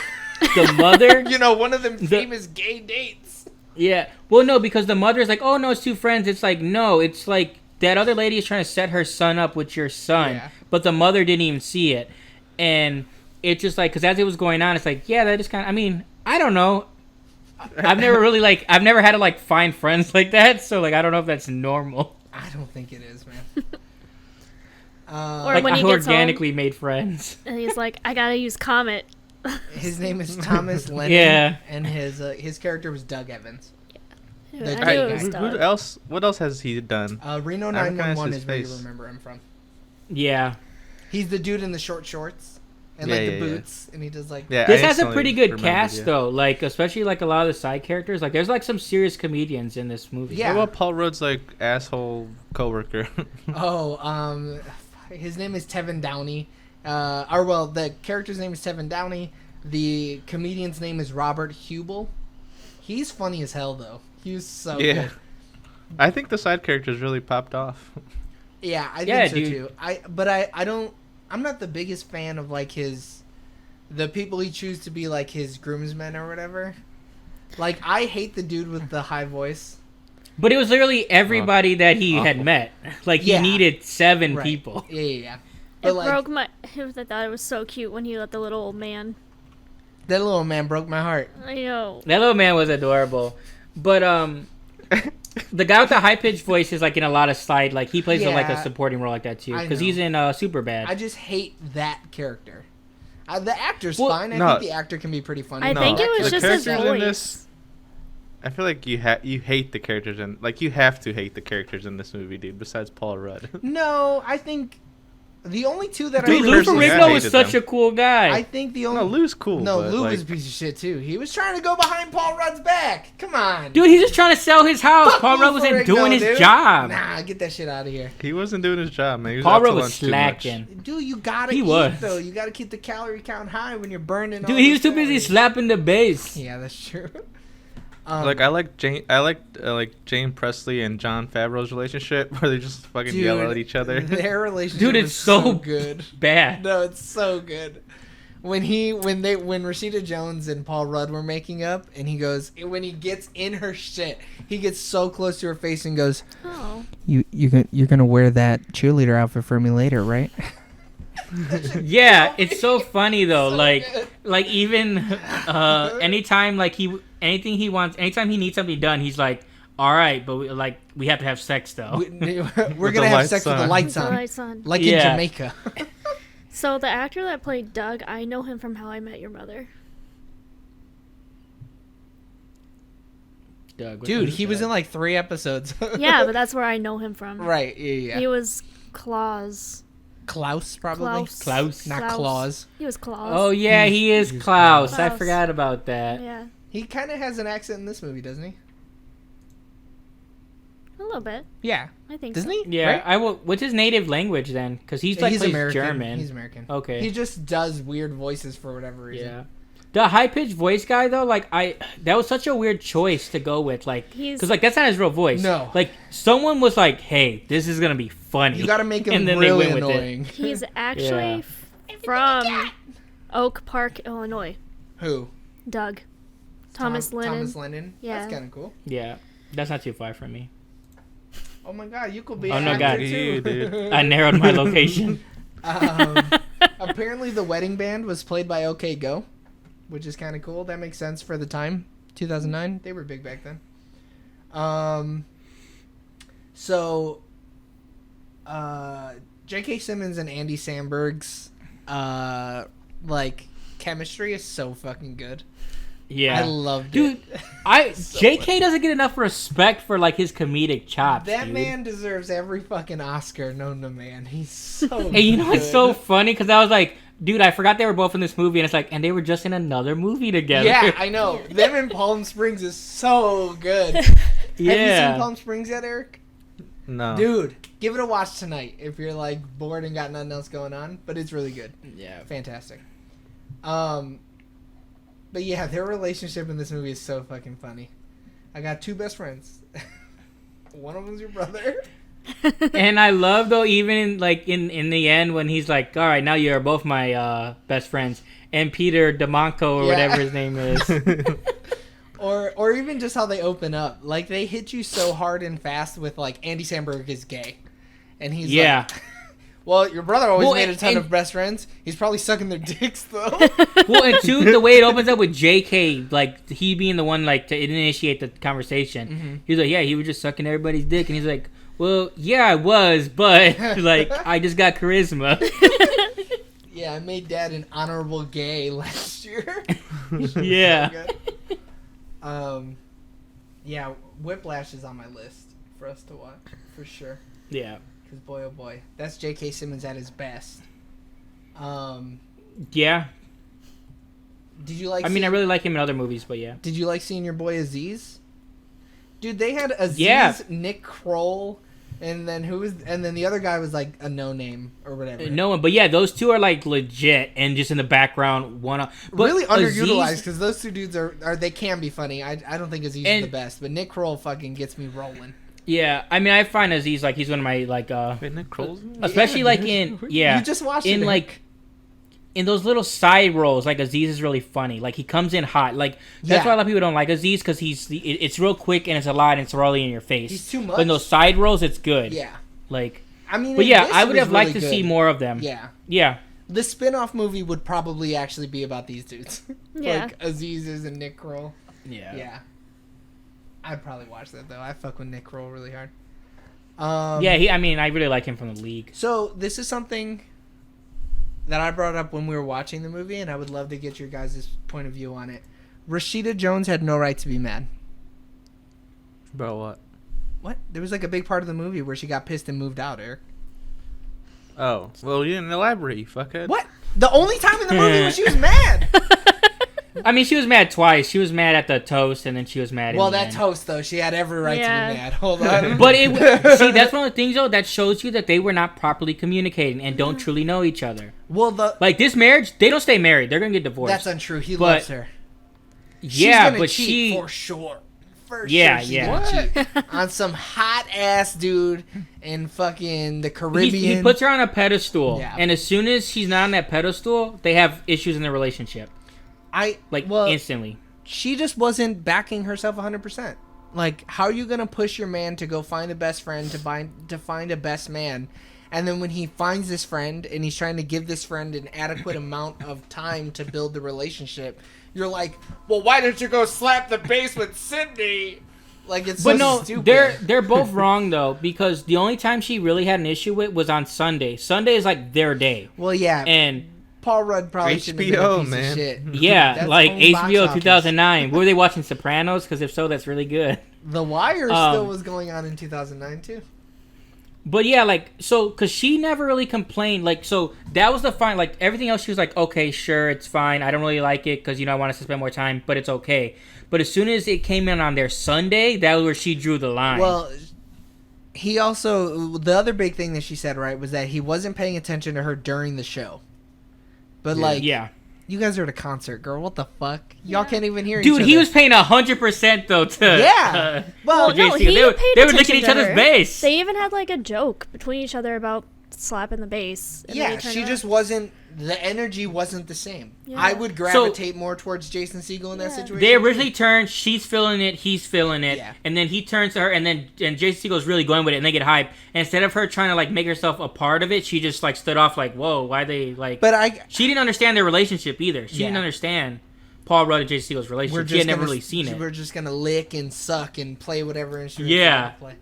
the mother. You know, one of them famous gay dates. Yeah. Well, no, because the mother's like, oh no, it's two friends. It's like, no, it's like that other lady is trying to set her son up with your son, Yeah. but the mother didn't even see it, and it's just like, because as it was going on, it's like, yeah, that is kind of. I mean, I don't know. I've never really I've never had to like find friends like that, so like I don't know if that's normal. I don't think it is, man. Or Like when I he gets organically made friends. And he's like, I gotta use Comet. His name is Thomas Lennon. Yeah. And his character was Doug Evans. I The knew guy- it was Who Doug. else? What else has he done? Reno I recognize 911 his is where you face. remember him from. Yeah. He's the dude in the short shorts and Yeah, like the yeah, yeah. boots, and he does like Yeah, This I has a instantly pretty good remembered, cast yeah. though, like especially like a lot of the side characters. Like there's like some serious comedians in this movie. Yeah. What about Paul Rudd's like asshole coworker? his name is Tevin Downey. The character's name is Tevin Downey. The comedian's name is Robert Hubel. He's funny as hell though. He was so Yeah. good. I think the side characters really popped off. Yeah, I Yeah, think so dude. too. I'm not the biggest fan of like the people he choose to be like his groomsmen or whatever. Like I hate the dude with the high voice. But it was literally everybody that he had met. Like he Yeah. needed 7 Right. people. Yeah. It But like broke my. I thought it was so cute when he let the little old man. that little man broke my heart. I know. That little man was adorable. But the guy with the high pitched voice is like in a lot of side, like he plays like a Yeah. supporting role like that too, I because know. he's in Superbad. I just hate that character. The actor's Well, fine. I no. think the actor can be pretty funny. I but think that it was character- just his characters in voice. this. I feel like you hate the characters in you have to hate the characters in this movie, dude. Besides Paul Rudd. No, I think the only two that Dude, I Lou personally, Ferrigno I was hated such them. a cool guy. I think the only No, Lou's cool. No, but, Lou like, was a piece of shit too. He was trying to go behind Paul Rudd's back. Come on, Dude, he's just trying to sell his house. Fuck Paul Lou Rudd wasn't Ferrigno, doing his dude. job. Nah, get that shit out of here, he wasn't doing his job, man. He was Paul out to Rudd was lunch too much. slacking. dude. You gotta He eat was. though. You gotta keep the calorie count high when you're burning. Dude, all he the was too busy calories. slapping the bass. Yeah, that's true. Like I like Jane Presley and John Favreau's relationship, where they just fucking yell Dude, at each other. Their relationship Dude, it's is so so good. Bad. No, it's so good. When Rashida Jones and Paul Rudd were making up, and he goes, when he gets in her shit, he gets so close to her face and goes, Oh. "You're gonna wear that cheerleader outfit for me later, right?" Yeah, it's so funny though. So like, good. like even anytime anything he wants, anytime he needs something done, he's like, "All right, but we have to have sex though." We're With gonna the have sex lights with the on. lights The on, lights on. like in Yeah. Jamaica. So the actor that played Doug, I know him from How I Met Your Mother. Doug, what Dude, is he was that? in like 3 episodes. Yeah, but that's where I know him from. Right. Yeah. He was Claus. Klaus probably. Klaus. Not Klaus. Claus. He was Claus. Oh yeah, he is He's Klaus. I Klaus. forgot about that. Yeah, He kind of has an accent in this movie, doesn't he? a little bit. Yeah. I think Doesn't so. he? Yeah, Right? I will. What's his native language then? Because he's like plays American. German. He's American. Okay. He just does weird voices for whatever reason. Yeah. The high pitched voice guy though, like that was such a weird choice to go with, like, He's- because like that's not his real voice. No. Like someone was like, "Hey, this is gonna be funny." You got to make him And then really they went with it. annoying. He's actually Yeah. from Oak Park, Illinois. Who? Doug. Thomas Lennon. Thomas Lennon. Yeah. That's kind of cool. Yeah, that's not too far from me. Oh my God, you could be Oh, an no, actor God. too. You, dude. I narrowed my location. Apparently, the wedding band was played by OK Go, which is kind of cool. That makes sense for the time. 2009, they were big back then. So, J.K. Simmons and Andy Samberg's like chemistry is so fucking good. Yeah, I loved dude. it. So JK doesn't get enough respect for like his comedic chops. That dude. man deserves every fucking Oscar known to man. He's so And you know what's good. so funny? Because I was like, dude, I forgot they were both in this movie, and it's like, and they were just in another movie together. Yeah, I know. Them in Palm Springs is so good. Yeah. Have you seen Palm Springs yet, Eric? No. Dude, give it a watch tonight if you're like bored and got nothing else going on. But it's really good. Yeah. Fantastic. But yeah, their relationship in this movie is so fucking funny. I got 2 best friends. One of them's your brother. And I love though, even in the end when he's like, all right, now you're both my best friends, and Peter DeMonco or whatever his name is. Or even just how they open up. Like, they hit you so hard and fast with, like, Andy Samberg is gay. And he's like, well, your brother always made a ton of best friends. He's probably sucking their dicks, though. Well, and two, the way it opens up with JK, like, he being the one, like, to initiate the conversation. Mm-hmm. He's like, yeah, he was just sucking everybody's dick. And he's like, well, yeah, I was, but, like, I just got charisma. Yeah, I made Dad an honorable gay last year. Yeah. Yeah, Whiplash is on my list for us to watch, for sure. Yeah. Because boy, oh boy, that's J.K. Simmons at his best. Yeah. Did you like? I mean, I really like him in other movies, but yeah. Did you like seeing your boy Aziz? Dude, they had Aziz, Nick Kroll, and then the other guy was like a no name or whatever. No one, but yeah, those two are like legit and just in the background. Really underutilized because those two dudes are they can be funny. I don't think Aziz is the best, but Nick Kroll fucking gets me rolling. Yeah, I mean, I find Aziz like he's one of my like Wait, Nick Kroll? especially like in you just watched in it, like in those little side roles. Like Aziz is really funny. Like he comes in hot. Like that's why a lot of people don't like Aziz because it's real quick and it's a lot and it's really in your face. He's too much. But in those side roles, it's good. Yeah. Like I mean, but yeah, I would have liked to see more of them. Yeah. Yeah. The spin-off movie would probably actually be about these dudes. Yeah. Like Aziz's and Nick Kroll. Yeah. Yeah. I'd probably watch that though. I fuck with Nick Kroll really hard. Yeah, I mean, I really like him from the League. So this is something that I brought up when we were watching the movie, and I would love to get your guys' point of view on it. Rashida Jones had no right to be mad. About what? What? There was like a big part of the movie where she got pissed and moved out, Eric. Oh, well, you didn't elaborate, you fuckhead. What? The only time in the movie when she was mad. I mean, she was mad twice. She was mad at the toast, and then she was mad. Well, in the that end. toast though, she had every right to be mad. Hold on. But see, that's one of the things though that shows you that they were not properly communicating and don't truly know each other. Well, like this marriage, they don't stay married. They're gonna get divorced. That's untrue. He loves her. Yeah, she's but cheat for sure. For yeah, sure she's yeah. gonna cheat on some hot ass dude in fucking the Caribbean. He puts her on a pedestal, Yeah. and as soon as she's not on that pedestal, they have issues in their relationship. Instantly. She just wasn't backing herself 100%. Like, how are you gonna push your man to go find a best friend to find a best man, and then when he finds this friend and he's trying to give this friend an adequate amount of time to build the relationship, you're like, well, why didn't you go slap the bass with Sydney? Like, it's stupid. They're both wrong though, because the only time she really had an issue with was on Sunday. Sunday is like their day. Well, yeah, and Paul Rudd probably shouldn't have been a piece of shit. Yeah, That's like home box HBO office. 2009. Were they watching Sopranos? Because if so, that's really good. The Wire still was going on in 2009 too. But yeah, like, so, because she never really complained. Like, so that was the fine. Like, everything else, she was like, okay, sure, it's fine. I don't really like it because, I want us to spend more time, but it's okay. But as soon as it came in on their Sunday, that was where she drew the line. Well, he also, the other big thing that she said, right, was that he wasn't paying attention to her during the show. But, you guys are at a concert, girl. What the fuck? Y'all can't even hear each other. Dude, he was paying 100% though to well, no, he they were paid licking each other's her. bass. They even had like a joke between each other about slapping the bass. Yeah, she just wasn't. The energy wasn't the same. Yeah. I would gravitate more towards Jason Segel in that situation. They originally turned. She's feeling it. He's feeling it. Yeah. And then he turns to her, and Jason Segel's really going with it, and they get hype. And instead of her trying to like make herself a part of it, she just like stood off like, whoa, why they like? But she didn't understand their relationship either. She didn't understand Paul Rudd and Jason Segel's relationship. She had never really seen it. We're just gonna lick and suck and play whatever instrument. Yeah. Play.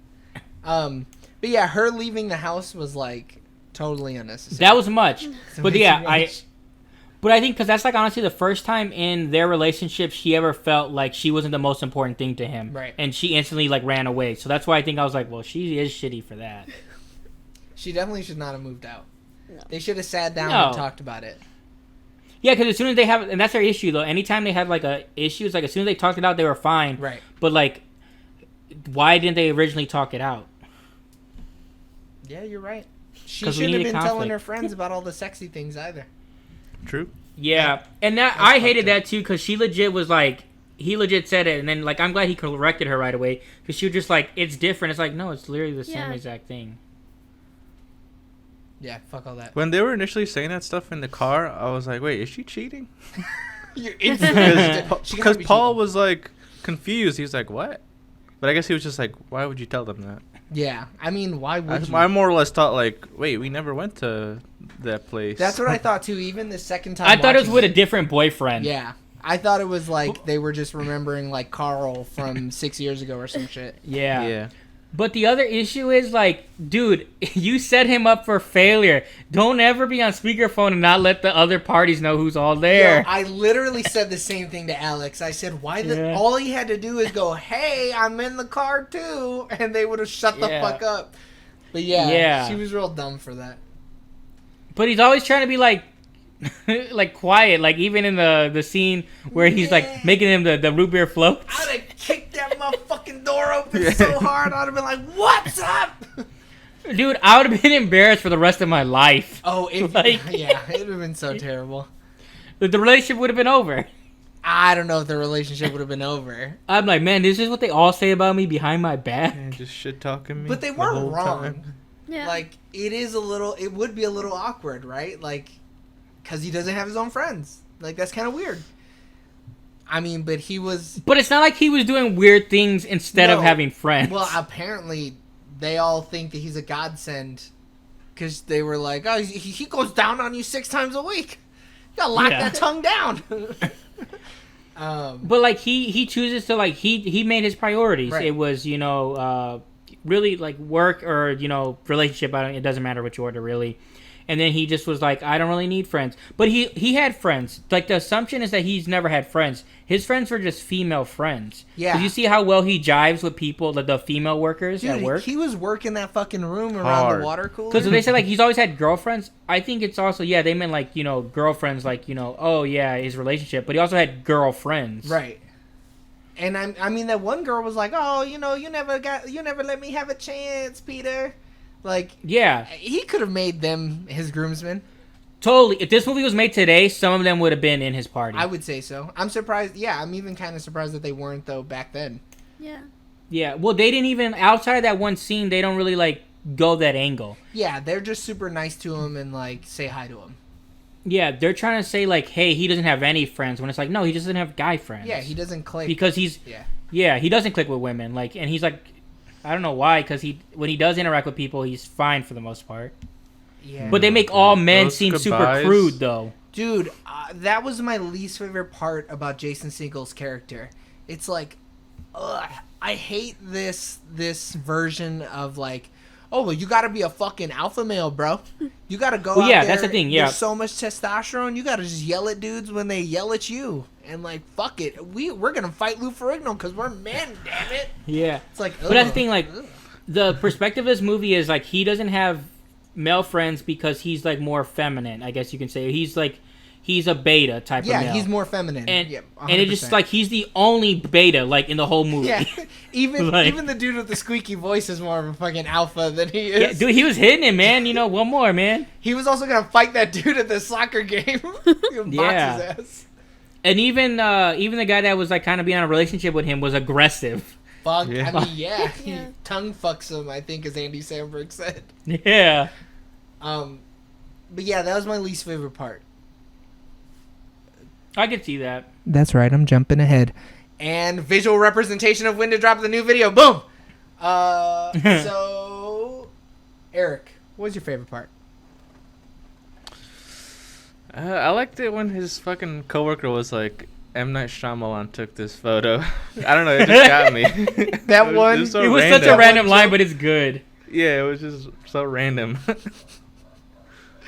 But yeah, her leaving the house was like totally unnecessary. That was much. But yeah, But I think because that's like honestly the first time in their relationship she ever felt like she wasn't the most important thing to him. Right. And she instantly like ran away. So that's why I think I was like, well, she is shitty for that. She definitely should not have moved out. No. They should have sat down and talked about it. Yeah, because as soon as they have, and that's their issue though. Anytime they had like a issues, like as soon as they talked it out, they were fine. Right. But like, why didn't they originally talk it out? Yeah, you're right. She 'Cause we shouldn't have needed been telling conflict. her friends about all the sexy things either. True. Yeah, and That's I hated fucked up. that too because she legit was like, he legit said it, and then like I'm glad he corrected her right away because she was just like, it's different. It's like no, it's literally the same Yeah. exact thing. Yeah, fuck all that. When they were initially saying that stuff in the car, I was like, wait, is she cheating? You're instantly Because Paul was like confused. He was like, what? But I guess he was just like, why would you tell them that? Yeah, I mean, why would you? I more or less thought like, wait, we never went to that place. That's what I thought too. Even the second time, I thought it was watching with a different boyfriend. Yeah, I thought it was like they were just remembering like Carl from 6 years ago or some shit. Yeah. Yeah. But the other issue is like, dude, you set him up for failure. Don't ever be on speakerphone and not let the other parties know who's all there. Yo, I literally said the same thing to Alex. I said, "Why the? Yeah. All he had to do is go, hey, I'm in the car too,' and they would have shut the Yeah. fuck up." But yeah, Yeah. she was real dumb for that. But he's always trying to be like, like quiet. Like even in the scene where he's like making him the root beer floats. I'd have kicked that motherfucking door open so hard. I'd have been like, "What's up?" Dude, I would have been embarrassed for the rest of my life. Oh, it, Like- yeah, it would have been so terrible. The relationship would have been over. I don't know if the relationship would have been over. I'm like, man, this is what they all say about me behind my back. And just shit talking me. But they the weren't whole wrong. time. Yeah. Like, it would be a little awkward, right? Like, because he doesn't have his own friends. Like, that's kind of weird. I mean, but he was... But it's not like he was doing weird things instead of No. having friends. Well, apparently, they all think that he's a godsend. Because they were like, oh, he goes down on you 6 times a week. You gotta lock Yeah. that tongue down. But like he chooses to like he made his priorities. Right. It was really like work or relationship. It doesn't matter which order really. And then he just was like, I don't really need friends. But he had friends. Like the assumption is that he's never had friends. His friends were just female friends. Yeah. Did you see how well he jives with people, the female workers at Dude, work? he was working that fucking room around Hard. the water cooler. Because they said like he's always had girlfriends. I think it's also they meant like girlfriends like oh yeah his relationship, but he also had girlfriends. Right. And I mean that one girl was like, "Oh, you never let me have a chance, Peter." Like, Yeah, he could have made them his groomsmen. totally. If this movie was made today, some of them would have been in his party. I would say so. I'm surprised. Yeah, I'm even kind of surprised that they weren't though back then. Yeah. Yeah, well, they didn't even outside of that one scene. They don't really like go that angle. Yeah, they're just super nice to him and like say hi to him. Yeah, they're trying to say like, hey, he doesn't have any friends. When it's like, no, he just doesn't have guy friends. Yeah, he doesn't click because he doesn't click with women. Like, and he's like, I don't know why, because when he does interact with people, he's fine for the most part. Yeah. But they make all men Those seem super goodbyes. crude, though. Dude, that was my least favorite part about Jason Segel's character. It's like, ugh, I hate this version of like, oh, well, you gotta be a fucking alpha male, bro. You gotta go Well, out yeah, there. that's the thing, yeah. There's so much testosterone. You gotta just yell at dudes when they yell at you. And like, fuck it. We're gonna fight Lou Ferrigno because we're men, damn it. Yeah. It's like, But that's the ugh, thing, like, ugh. the perspective of this movie is like he doesn't have male friends because he's like more feminine, I guess you can say. He's a beta type of Yeah, male. he's more feminine. and Yep, and it's just 100%. like he's the only beta like in the whole movie. Yeah, even Like- even the dude with the squeaky voice is more of a fucking alpha than he Yeah, is. dude, he was hitting it, man. One more, man. He was also gonna fight that dude at the soccer game. Box Yeah. his ass. And even the guy that was like kind of being in a relationship with him was aggressive. Fuck. Yeah. I mean, yeah, he Yeah. tongue fucks him. I think, as Andy Samberg said. Yeah. But yeah, that was my least favorite part. I could see that. That's right. I'm jumping ahead. And visual representation of when to drop the new video. Boom. So, Eric, what was your favorite part? I liked it when his fucking coworker was like, M. Night Shyamalan took this photo. I don't know, it just got me. That It was- one- it was so It was such a random. random line, but it's good. Yeah, it was just so random.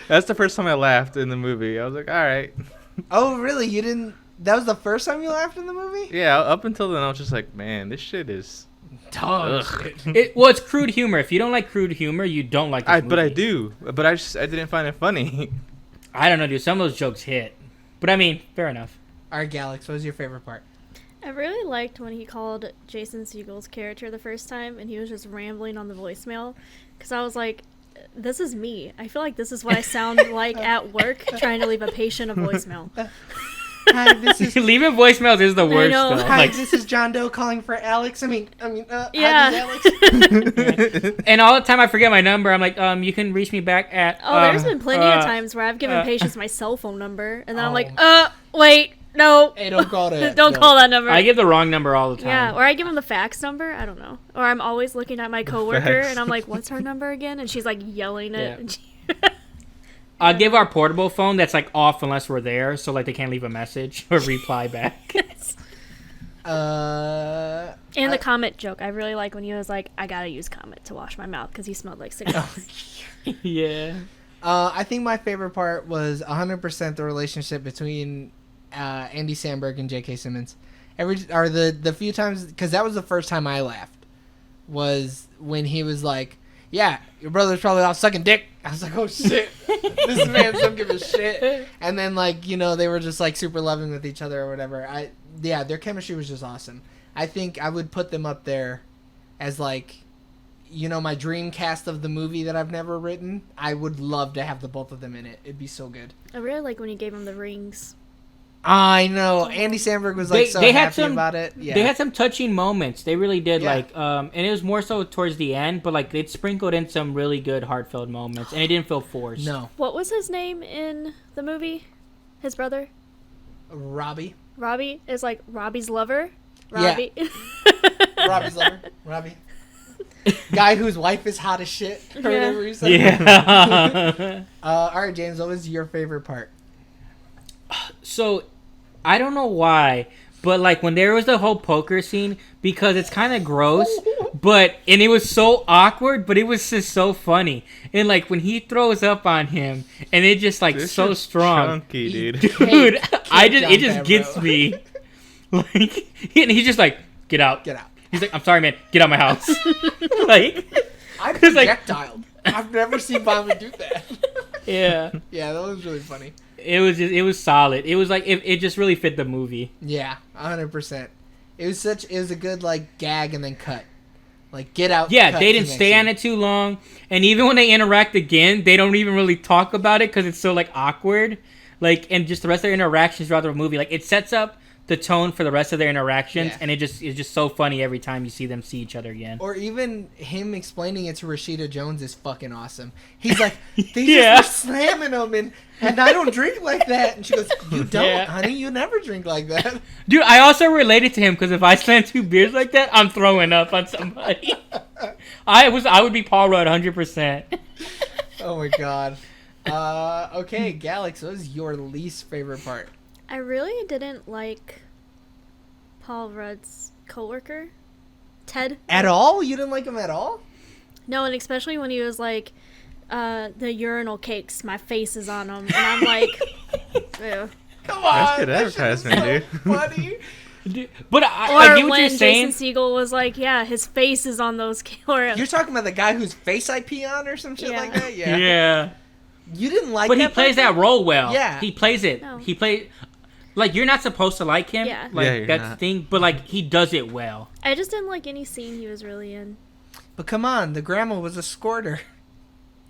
That's the first time I laughed in the movie. I was like, all right. Oh, really? You didn't? That was the first time you laughed in the movie? Yeah, up until then, I was just like, man, this shit is... Dog. Ugh. It's crude humor. If you don't like crude humor, you don't like this But I movie. do. But I didn't find it funny. I don't know, dude. Some of those jokes hit. But I mean, fair enough. All right, Galax, what was your favorite part? I really liked when he called Jason Segel's character the first time and he was just rambling on the voicemail. Because I was like, this is me. I feel like this is what I sound like at work trying to leave a patient a voicemail. Hi, this is Leaving voicemails is the worst. know. Though. Hi, Like, this is John Doe calling for Alex. Yeah. Hi, this is Alex. and all the time I forget my number. I'm like, you can reach me back at. Oh, there's been plenty of times where I've given patients my cell phone number, and then I'm like, wait, no. Hey, don't call that. Don't call that number. I give the wrong number all the time. Yeah, or I give them the fax number. I don't know. Or I'm always looking at my coworker, fax. and I'm like, what's her number again? And she's like yelling it. Yeah. And she- I give our portable phone that's like off unless we're there, so like they can't leave a message or reply back. And the Comet joke. I really like when he was like, I gotta use Comet to wash my mouth because he smelled like cigarettes. Yeah. I think my favorite part was 100% the relationship between Andy Samberg and J.K. Simmons. The few times, because that was the first time I laughed, was when he was like, yeah, your brother's probably off sucking dick. I was like, oh shit, this man don't give a shit. And then like, you know, they were just like super loving with each other or whatever. Their chemistry was just awesome. I think I would put them up there as like, you know, my dream cast of the movie that I've never written. I would love to have the both of them in it. It'd be so good. I really like when he gave him the rings. I know. Andy Samberg was like They had happy some- about it. Yeah. They had some touching moments. They really did. Yeah. Like, and it was more so towards the end, but like it sprinkled in some really good heartfelt moments, and it didn't feel forced. No. What was his name in the movie? His brother? Robbie. Robbie is like Robbie's lover. Yeah. Robbie. Robbie's lover. Robbie. Guy whose wife is hot as shit. Or Yeah. whatever you said. Yeah. All right, James, what was your favorite part? So, I don't know why, but like when there was the whole poker scene, because it's kind of gross, and it was so awkward, but it was just so funny. And like when he throws up on him, and it just like This so shit's strong, chunky, dude. dude. It jump just that, gets bro. me. Like, and he's just like, get out. Get out. He's like, I'm sorry, man. Get out of my house. Like, I 'Cause, like- projectiled. I've never seen Bobby do that. yeah. Yeah, that was really funny. It was solid. It was like it just really fit the movie. Yeah, 100%. It was a good like gag and then cut. Like get out. Yeah, cut they to didn't next stay on scene. it too long, and even when they interact again, they don't even really talk about it because it's so like awkward. Like, and just the rest of their interactions throughout the movie, like it sets up the tone for the rest of their interactions, Yeah. and it's just so funny every time you see them see each other again. Or even him explaining it to Rashida Jones is fucking awesome. He's like, they Yeah. just were slamming him, and I don't drink like that. And she goes, you don't, Yeah. honey, you never drink like that. Dude, I also related to him because if I slam 2 beers like that, I'm throwing up on somebody. I would be Paul Rudd 100%. Oh my god. Okay, Galax, what was your least favorite part? I really didn't like Paul Rudd's coworker, Ted. At all? You didn't like him at all? No, and especially when he was like, the urinal cakes, my face is on them. And I'm like, ew. Come on. That's good that shit is advertisement, so dude. funny. Dude, but I Or get what when you're saying. Jason Segel was like, yeah, his face is on those or You're talking about the guy whose face I pee on or some shit Yeah. like that? Yeah. Yeah. You didn't like But that he plays part? that role well. Yeah. He plays it. No. He plays like you're not supposed to like him. Yeah. Like Yeah, you're that's the not. thing. But like he does it well. I just didn't like any scene he was really in. But come on, the grandma was a squirter.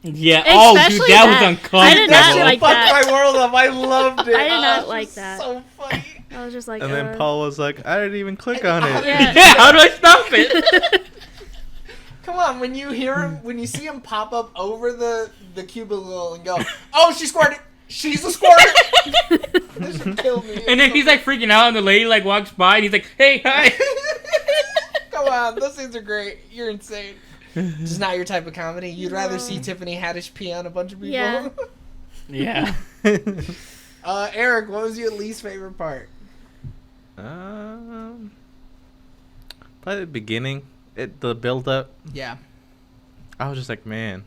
Yeah. Oh, dude, Especially that that. was uncomfortable. I did That not shit like fucked that. my world up. I loved it. I did not Oh, like it's that. So funny. I was just like, And then Paul was like, I didn't even click on it. Yeah. Yeah. How do I stop it? Come on, when you hear him, when you see him pop up over the cubicle and go, "Oh, she squirted. She's a squirter." This should kill me. And then he's like freaking out, and the lady like walks by, and he's like, "Hey, hi." Come on, those things are great. You're insane. Just not your type of comedy. You'd rather No. see Tiffany Haddish pee on a bunch of people. Yeah. Yeah. Eric, what was your least favorite part? By the beginning, the build up, Yeah. I was just like, man,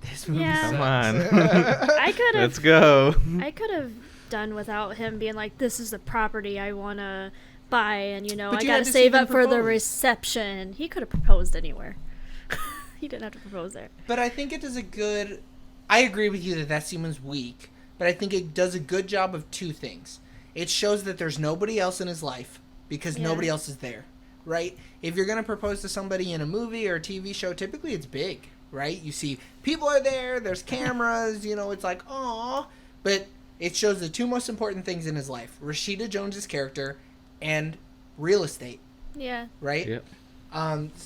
This movie Yeah. come sucks. on. I could Let's have, go. I could have done without him being like, this is the property I want to buy, and But I you got had to to see save them up for the propose. reception. He could have proposed anywhere. He didn't have to propose there. But I think it does a good... I agree with you that scene was weak, but I think it does a good job of two things. It shows that there's nobody else in his life because Yeah. nobody else is there, right? If you're going to propose to somebody in a movie or a TV show, typically it's big. right? You see people are there, there's cameras, you know, it's like, aw. But it shows the two most important things in his life. Rashida Jones's character and real estate, Yeah. right? Yep.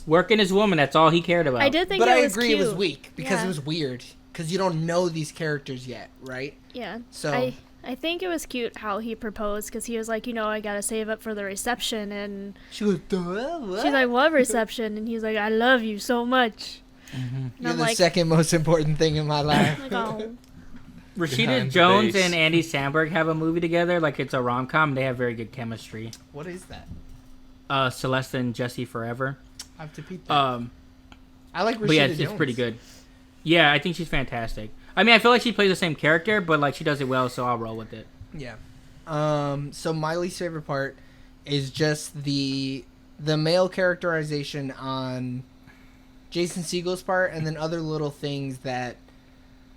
Working his woman, that's all he cared about. I did think But it I was agree cute. it was weak because Yeah. it was weird. Because you don't know these characters yet, right? Yeah. So I think it was cute how he proposed because he was like, I gotta save up for the reception, and she goes, what? she's like, what reception? And he's like, I love you so much. Mm-hmm. And You're I'm the like, second most important thing in my life. like, oh, Rashida Behind the Jones base. and Andy Samberg have a movie together. Like, it's a rom-com. They have very good chemistry. What is that? Celeste and Jesse Forever. I have to peep that. I like Rashida But yeah, Jones. it's pretty good. Yeah, I think she's fantastic. I mean, I feel like she plays the same character, but like she does it well, so I'll roll with it. Yeah. So my least favorite part is just the male characterization on Jason Segel's part, and then other little things that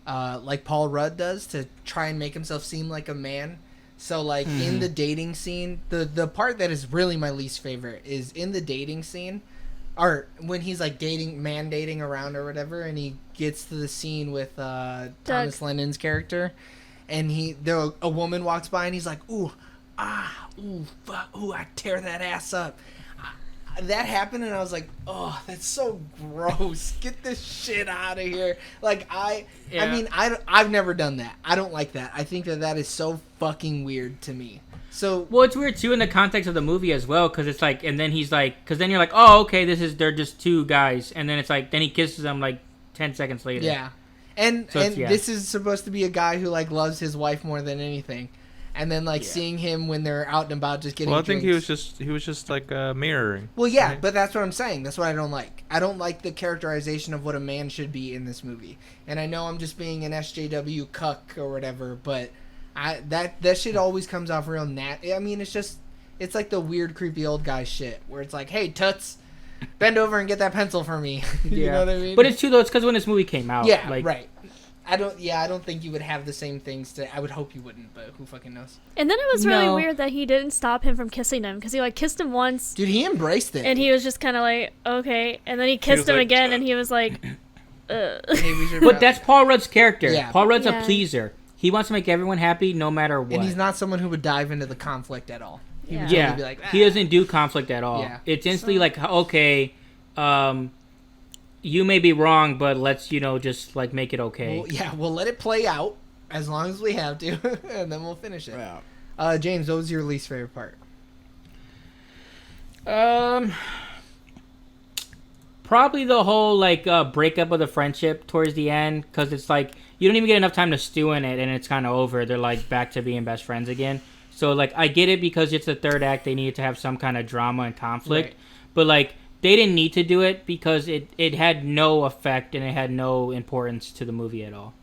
like Paul Rudd does to try and make himself seem like a man. So like in the dating scene, the part that is really my least favorite is in the dating scene, or when he's like dating around or whatever, and he gets to the scene with Thomas Lennon's character, and a woman walks by and he's like, ooh, fuck, ooh, I tear that ass up. That happened and I was like, oh, that's so gross. Get this shit out of here. Like I mean, I've never done that. I don't like that. I think that is so fucking weird to me. So Well, it's weird too in the context of the movie as well, because it's like, and then he's like, because then you're like, oh, okay, they're just two guys, and then it's like, then he kisses them like 10 seconds later. yeah, and Yeah. this is supposed to be a guy who like loves his wife more than anything, and then like seeing him when they're out and about just getting. Well, I think drinks. he was just like mirroring. Well, yeah, right? but that's what I'm saying. That's what I don't like. I don't like the characterization of what a man should be in this movie. And I know I'm just being an SJW cuck or whatever, but that shit always comes off real I mean, it's like the weird, creepy old guy shit where it's like, hey, Toots, bend over and get that pencil for me. You know what I mean? But it's true though. It's because when this movie came out. yeah, like, right. I don't think you would have the same things I would hope you wouldn't, but who fucking knows? and then it was really No. weird that he didn't stop him from kissing him because he like kissed him once, Dude, he embraced it. and he was just kind of like, okay, and then he kissed was him like, again, and he was like, Hey, we should But that's Paul Rudd's character. Yeah. Paul Rudd's Yeah. a pleaser. He wants to make everyone happy no matter what. and he's not someone who would dive into the conflict at all. He would Yeah. totally be like, He doesn't do conflict at all. Yeah. It's instantly like, okay, you may be wrong, but let's, just like make it okay. Well, yeah, we'll let it play out as long as we have to, and then we'll finish it. James, what was your least favorite part? Probably the whole like breakup of the friendship towards the end, because it's like you don't even get enough time to stew in it, and it's kind of over. They're like back to being best friends again. So like I get it because it's the third act; they needed to have some kind of drama and conflict, Right. but like they didn't need to do it because it had no effect and it had no importance to the movie at all.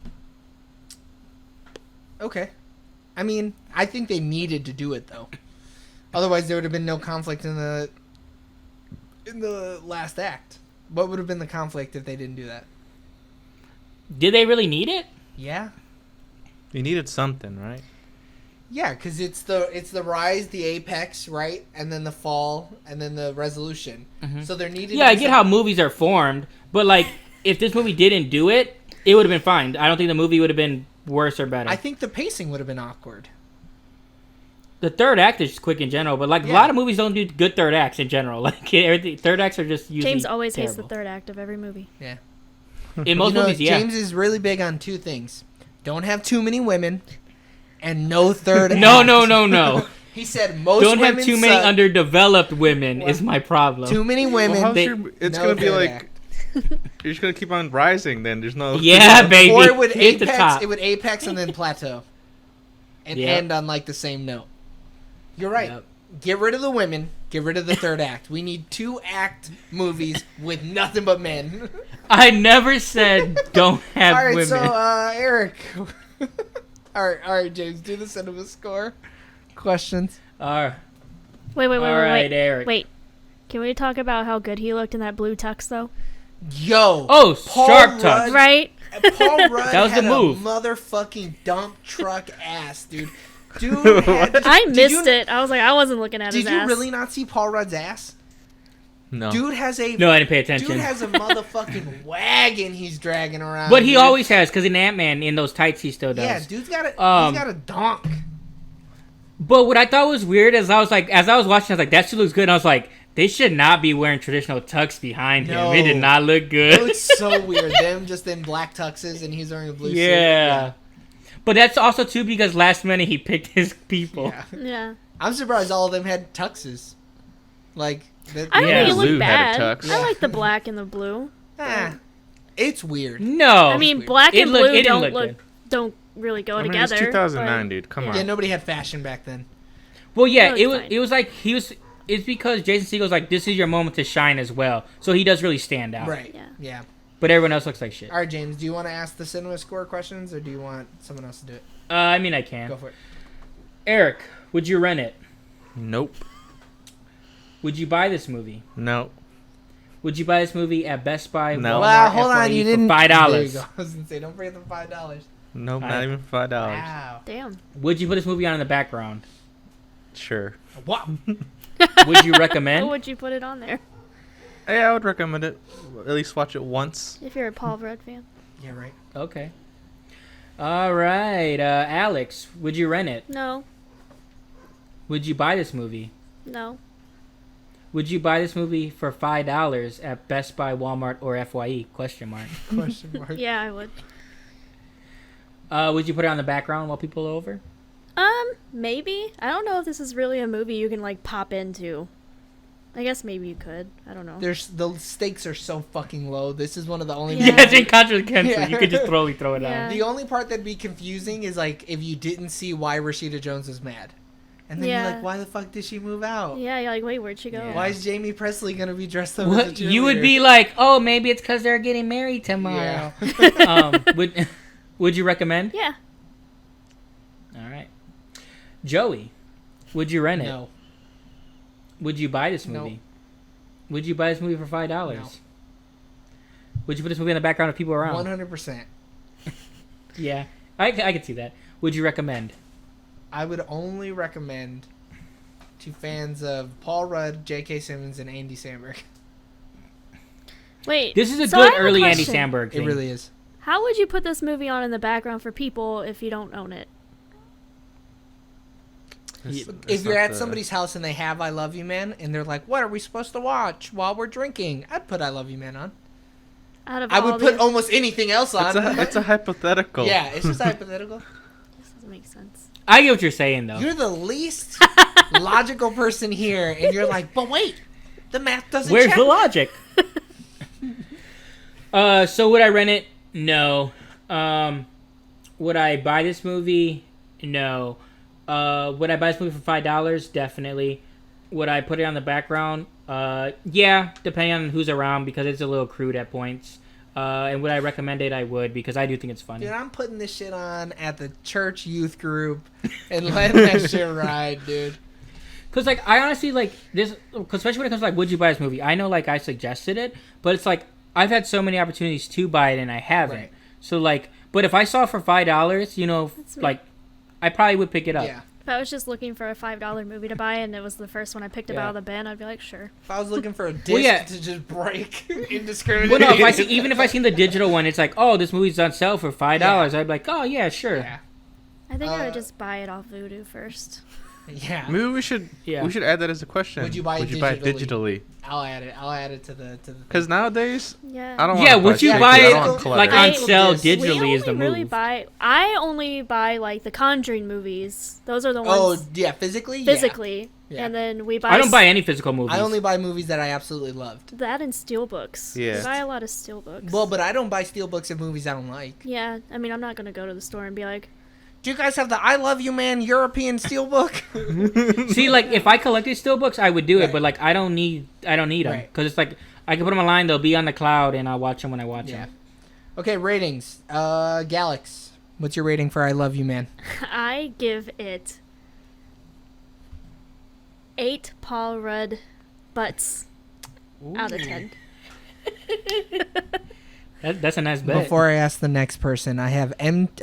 Okay. I mean, I think they needed to do it, though. Otherwise, there would have been no conflict in the last act. What would have been the conflict if they didn't do that? Did they really need it? Yeah. You needed something, right? Yeah, because it's the rise, the apex, right? And then the fall, and then the resolution. So there needed Yeah, to I be get how movies are formed, but like if this movie didn't do it, it would have been fine. I don't think the movie would have been worse or better. I think the pacing would have been awkward. The third act is quick in general, but like a Yeah. lot of movies don't do good third acts in general. Like everything, third acts are just usually James always hates the terrible. third act of every movie. Yeah. In most movies, yeah. James is really big on two things. Don't have too many women, and no third act. No. He said most Don't have women too many suck. underdeveloped women is my problem. Too many women. Well, They- it's no gonna be third like act. you're just gonna keep on rising. Then there's no. Yeah, baby. Or it would Hit the apex. top. It would apex and then plateau, and Yep. end on like the same note. You're right. Yep. Get rid of the women. Get rid of the third act. We need 2-act movies with nothing but men. I never said don't have All right, women. so Eric. all right, James. Do the cinema score questions. Wait, All right, Eric. Wait. Can we talk about how good he looked in that blue tux, though? Yo. Oh, Paul shark Rudd- touch. Right? Paul Rudd That was the had move. a motherfucking dump truck ass, dude. Dude, I did missed you- it. I was like, I wasn't looking at his Did you ass. really not see Paul Rudd's ass? No. Dude has a No, I didn't pay attention. Dude has a motherfucking wagon he's dragging around. But he dude. always has, because in Ant-Man, in those tights, he still does. Yeah, dude's got a he's got a donk. But what I thought was weird is as I was watching, I was like, that shit looks good. And I was like, they should not be wearing traditional tux behind him. It did not look good. It looks so weird. Them just in black tuxes and he's wearing a blue suit. Yeah. But that's also, too, because last minute he picked his people. Yeah. I'm surprised all of them had tuxes. Like, I don't think it Blue looked had a bad. tux. I like the black and the blue. It's weird. No. I mean, black and It blue didn't look don't really go I mean, together. it's 2009, but- dude. Come yeah. on. Yeah, nobody had fashion back then. Well, yeah, That it looks was. fine. It was like he was. It's because Jason Segel's like, this is your moment to shine as well. So he does really stand out. Right. Yeah. Yeah. But everyone else looks like shit. All right, James, do you want to ask the cinema score questions or do you want someone else to do it? I mean, I can. Go for it. Eric, would you rent it? Nope. Would you buy this movie? Nope. Would you buy this movie at Best Buy? No. Walmart, Well, hold on, FYE you for didn't. There you $5. go. I was gonna say, don't forget the $5. Nope. I- Not even $5. Wow. Damn. Would you put this movie on in the background? Sure. What? Would you What recommend? would you put it on there? Hey, I would recommend it. At least watch it once. If you're a Paul Rudd fan. Yeah, right. Okay. All right, Alex, would you rent it? No. Would you buy this movie? No. Would you buy this movie for $5 at Best Buy, Walmart, or FYE? Question mark. Question mark. Yeah, I would. Would you put it on the background while people are over? Maybe. I don't know if this is really a movie you can like pop into. I guess maybe you could. I don't know. There's the stakes are so fucking low. This is one of the only. Yeah. Yeah, it's in contradiction. Yeah. You could just throw it Yeah. on. The only part that'd be confusing is like if you didn't see why Rashida Jones was mad, and then Yeah. you're like, why the fuck did she move out? Yeah, you're like, wait, where'd she go? Yeah. Why is Jamie Presley gonna be dressed up as a What? cheerleader? You would be like, oh, maybe it's because they're getting married tomorrow. Yeah. Would you recommend? Yeah. All right. Joey, would you rent it? No. Would you buy this No. movie? Would you buy this movie for $5? No. Would you put this movie in the background of people around? 100%. Yeah, I could see that. Would you recommend? I would only recommend to fans of Paul Rudd, J.K. Simmons, and Andy Samberg. Wait. This is a so I good have a early Andy question. Samberg It thing. really is. How would you put this movie on in the background for people if you don't own it? If you're at somebody's house and they have I Love You Man, and they're like, what are we supposed to watch while we're drinking? I'd put I Love You Man on. Out of I all would put these- almost anything else on. It's a hypothetical. Yeah, it's just hypothetical. This doesn't make sense. I get what you're saying, though. You're the least logical person here, and you're like, but wait, the math doesn't Where's check. the logic? So would I rent it? No. Would I buy this movie? No. Would I buy this movie for $5? Definitely. Would I put it on the background? Yeah, depending on who's around, because it's a little crude at points. And would I recommend it? I would, because I do think it's funny. Dude, I'm putting this shit on at the church youth group and letting that shit ride, dude. Because, like, I honestly, like, this, cause especially when it comes to, like, would you buy this movie? I know, like, I suggested it, but it's like, I've had so many opportunities to buy it and I haven't. Right. So, like, but if I saw it for $5, you know, That's me. like, I probably would pick it up. Yeah. If I was just looking for a $5 movie to buy and it was the first one I picked up Yeah. out of the bin, I'd be like, sure. If I was looking for a disc yeah. to just break indiscriminately. Well, no, even if I seen the digital one, it's like, oh, this movie's on sale for $5. Yeah. I'd be like, oh, yeah, sure. Yeah. I think I Uh, would just buy it off Voodoo first. Yeah. Maybe we should add that as a question. Would you buy it digitally? I'll add it to the Because nowadays, Yeah. I don't. Yeah, wanna would you Yeah, buy I it, don't want like, clutter. on sale We digitally is the we only move. I only buy, like, the Conjuring movies. Those are the Oh, ones yeah, physically? physically. Yeah. And then we buy... I don't buy any physical movies. I only buy movies that I absolutely loved. that and steelbooks. Yeah. We buy a lot of steelbooks. Well, but I don't buy steelbooks of movies I don't like. Yeah, I mean, I'm not going to go to the store and be like, Do you guys have the I Love You Man European steelbook? See, like, if I collected steelbooks, I would do it, Right. but, like, I don't need them. Right. Because it's like, I can put them online, they'll be on the cloud, and I'll watch them when I watch Yeah. them. Okay, ratings. Galax, what's your rating for I Love You Man? I give it 8 Paul Rudd butts out of 10. That's a nice bet. Before I ask the next person, I have Mount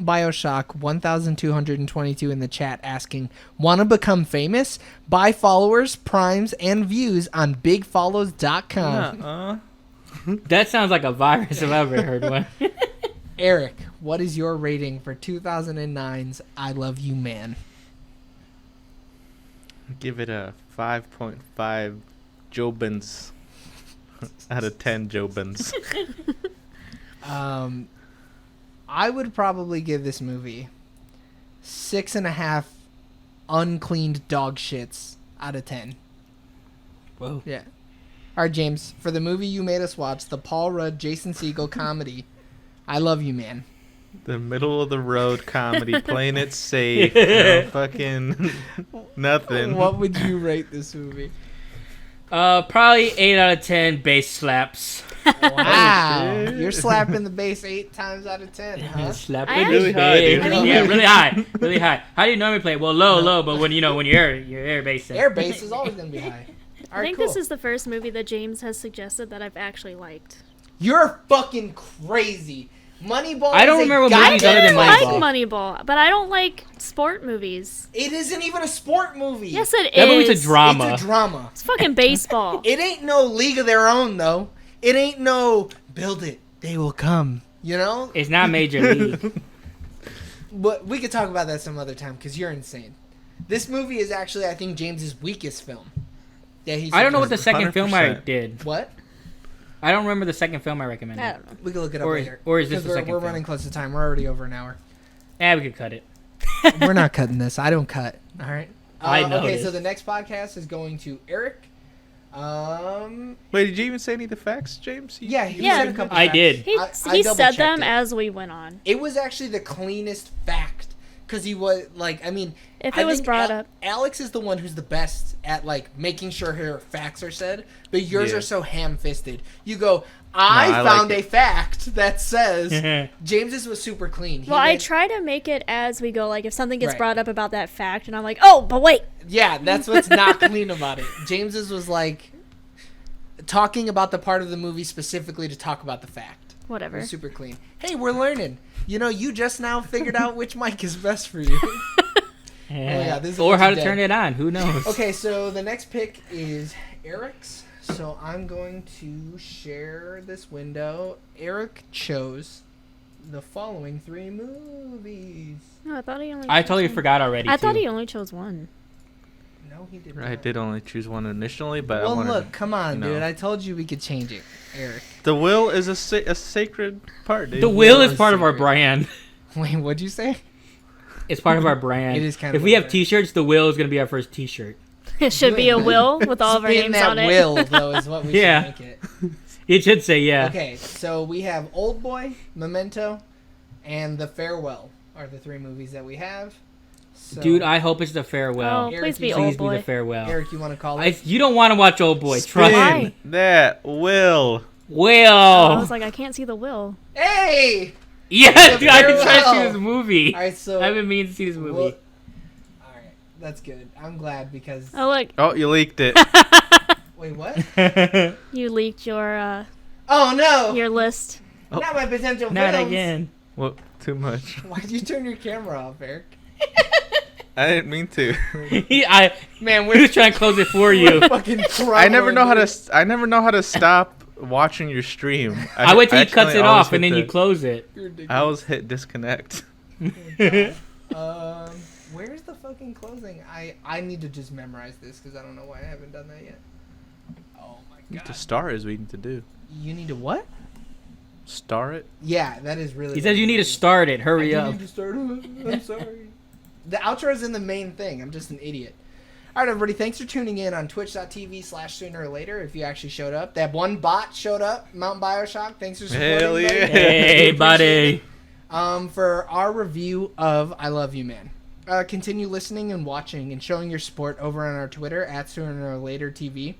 Bioshock 1222 in the chat asking, want to become famous? Buy followers, primes, and views on bigfollows.com. That sounds like a virus if I've ever heard one. Eric, what is your rating for 2009's I Love You Man? Give it a 5.5 Jobins out of 10 Jobins. I would probably give this movie 6.5 uncleaned dog shits out of 10. Whoa. Yeah. All right, James, for the movie you made us watch, the Paul Rudd, Jason Segel comedy, I Love You Man. The middle of the road comedy, playing it safe, fucking nothing. What would you rate this movie? Probably 8 out of 10 bass slaps. Wow. You're slapping the bass 8 times out of 10, huh? Slap I it really high, dude. Yeah, really high. Really high. How do you normally play it? Well, low, but when when you're air bass. Air bass is always going to be high. All I right, think cool. this is the first movie that James has suggested that I've actually liked. You're fucking crazy. Moneyball I don't is a remember what goddamn movies other than I Moneyball. like Moneyball, but I don't like sport movies. It isn't even a sport movie. Yes, it is. That movie's a drama. It's a drama. It's fucking baseball. It ain't no League of Their Own, though. It ain't no build it, they will come. You know? It's not Major League. But we could talk about that some other time because you're insane. This movie is actually, I think, James's weakest film. Yeah, he's. I don't know what the second film I 100%. did. What? I don't remember the second film I recommended. I don't know. We can look it up Or later. is this 'Cause the second we're film? running close to time. We're already over an hour. We could cut it. We're not cutting this. I don't cut. All right. I Okay, noticed. so the next podcast is going to Eric. Wait, did you even say any of the facts, James? Yeah, he Yeah. said a couple I facts. did. He, I he said double-checked them it. as we went on. It was actually the cleanest fact because he was like, I mean, If I it was think brought up. Alex is the one who's the best at like making sure her facts are said, but yours Yeah. are so ham-fisted. You go, I I found like a fact that says James's was super clean. He Well, I made- try to make it as we go. Like, if something gets Right. brought up about that fact, and I'm like, oh, but wait. Yeah, that's what's not clean about it. James's was like talking about the part of the movie specifically to talk about the fact. It Whatever. was super clean. Hey, we're learning. You know, you just now figured out which mic is best for you. yeah, this is Or what how you to did. turn it on. Who knows? Okay, so the next pick is Eric's. So I'm going to share this window. Eric chose the following 3 movies. No, I thought he only. I chose totally one. forgot already. I thought too. he only chose one. No, he did I not. did only choose one initially, but I Well, wanted look, come on, you know. dude. I told you we could change it, Eric. The will is a sacred part, dude. The will is is part of our secret. brand. Wait, what'd you say? It's part of our brand. It is kind If of we our have brand. T-shirts, the will is gonna be our first T-shirt. It should be a will with all of our Spin names that on it. will, though, is what we Yeah. should make it. It should say yeah. Okay, so we have Old Boy, Memento, and The Farewell are the 3 movies that we have. So, Dude, I hope it's the farewell. Oh, Eric, please be you- old Please be boy. the farewell. Eric, you want to call it? You don't want to watch Old Boy. Trust Why? me. Spin that will. Will. I was like, I can't see the will. Hey! Yeah, The dude, I've been trying to see farewell. this movie. All right, so I've been meaning to see this movie. Well, all right, that's good. I'm glad because Oh look, Oh, you leaked it. wait, what? you leaked your Oh no! list. Oh. Not my potential Not films. again. Well, too much. Why'd you turn your camera off, Eric? I didn't mean to. Man, We we're was trying to close it for you. fucking crying. I never know how to. I never know how to stop watching your stream. I wait till he cuts accidentally it always off and hit then you the- close it. You're ridiculous. I always hit disconnect. Where's the fucking closing? I need to just memorize this because I don't know why I haven't done that yet. Oh my To god. star is we need to do. You need to what? Star it. Yeah, that is really. He what says you need to do. start it. I Hurry do up. need to start. I'm sorry. The outro is in the main thing. I'm just an idiot. All right, everybody. Thanks for tuning in on twitch.tv/sooner or later. If you actually showed up, that one bot showed up. Mountain Bioshock. Thanks for supporting. Hell buddy. yeah. Hey, We appreciate buddy. it. For our review of I Love You Man. Continue listening and watching and showing your support over on our Twitter at Sooner or Later TV.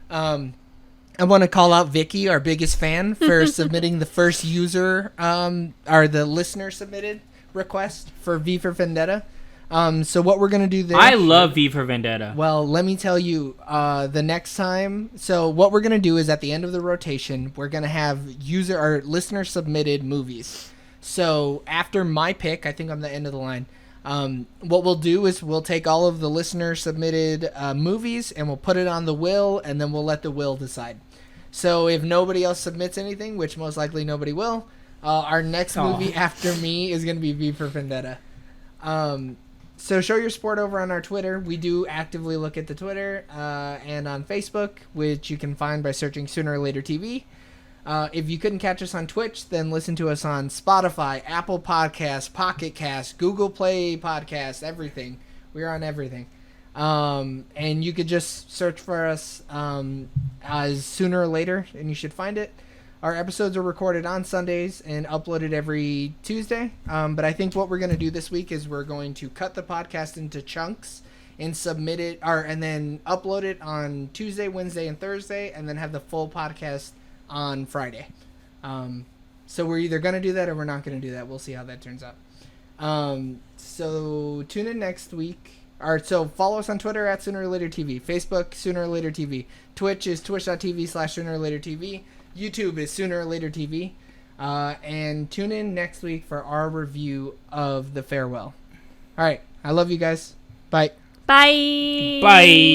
I want to call out Vicky, our biggest fan, for submitting the first user or the listener submitted request for V for Vendetta. So what we're gonna do there? I love V for Vendetta. Well, let me tell you, the next time. So what we're gonna do is at the end of the rotation, we're gonna have listener submitted movies. So after my pick, I think I'm the end of the line. What we'll do is we'll take all of the listener submitted movies and we'll put it on the will, and then we'll let the will decide. So if nobody else submits anything, which most likely nobody will, our next movie after me is gonna be V for Vendetta. So show your support over on our Twitter. We do actively look at the Twitter and on Facebook, which you can find by searching Sooner or Later TV. If you couldn't catch us on Twitch, then listen to us on Spotify, Apple Podcasts, Pocket Cast, Google Play Podcasts, everything. We're on everything. And you could just search for us as Sooner or Later, and you should find it. Our episodes are recorded on Sundays and uploaded every Tuesday. But I think what we're going to do this week is we're going to cut the podcast into chunks and submit it, and then upload it on Tuesday, Wednesday, and Thursday, and then have the full podcast on Friday. So we're either going to do that or we're not going to do that. We'll see how that turns out. So tune in next week. So follow us on Twitter at Sooner or Later TV. Facebook, Sooner or Later TV. Twitch is twitch.tv/Sooner or Later TV. YouTube is Sooner or Later TV. And tune in next week for our review of The Farewell. All right. I love you guys. Bye. Bye. Bye.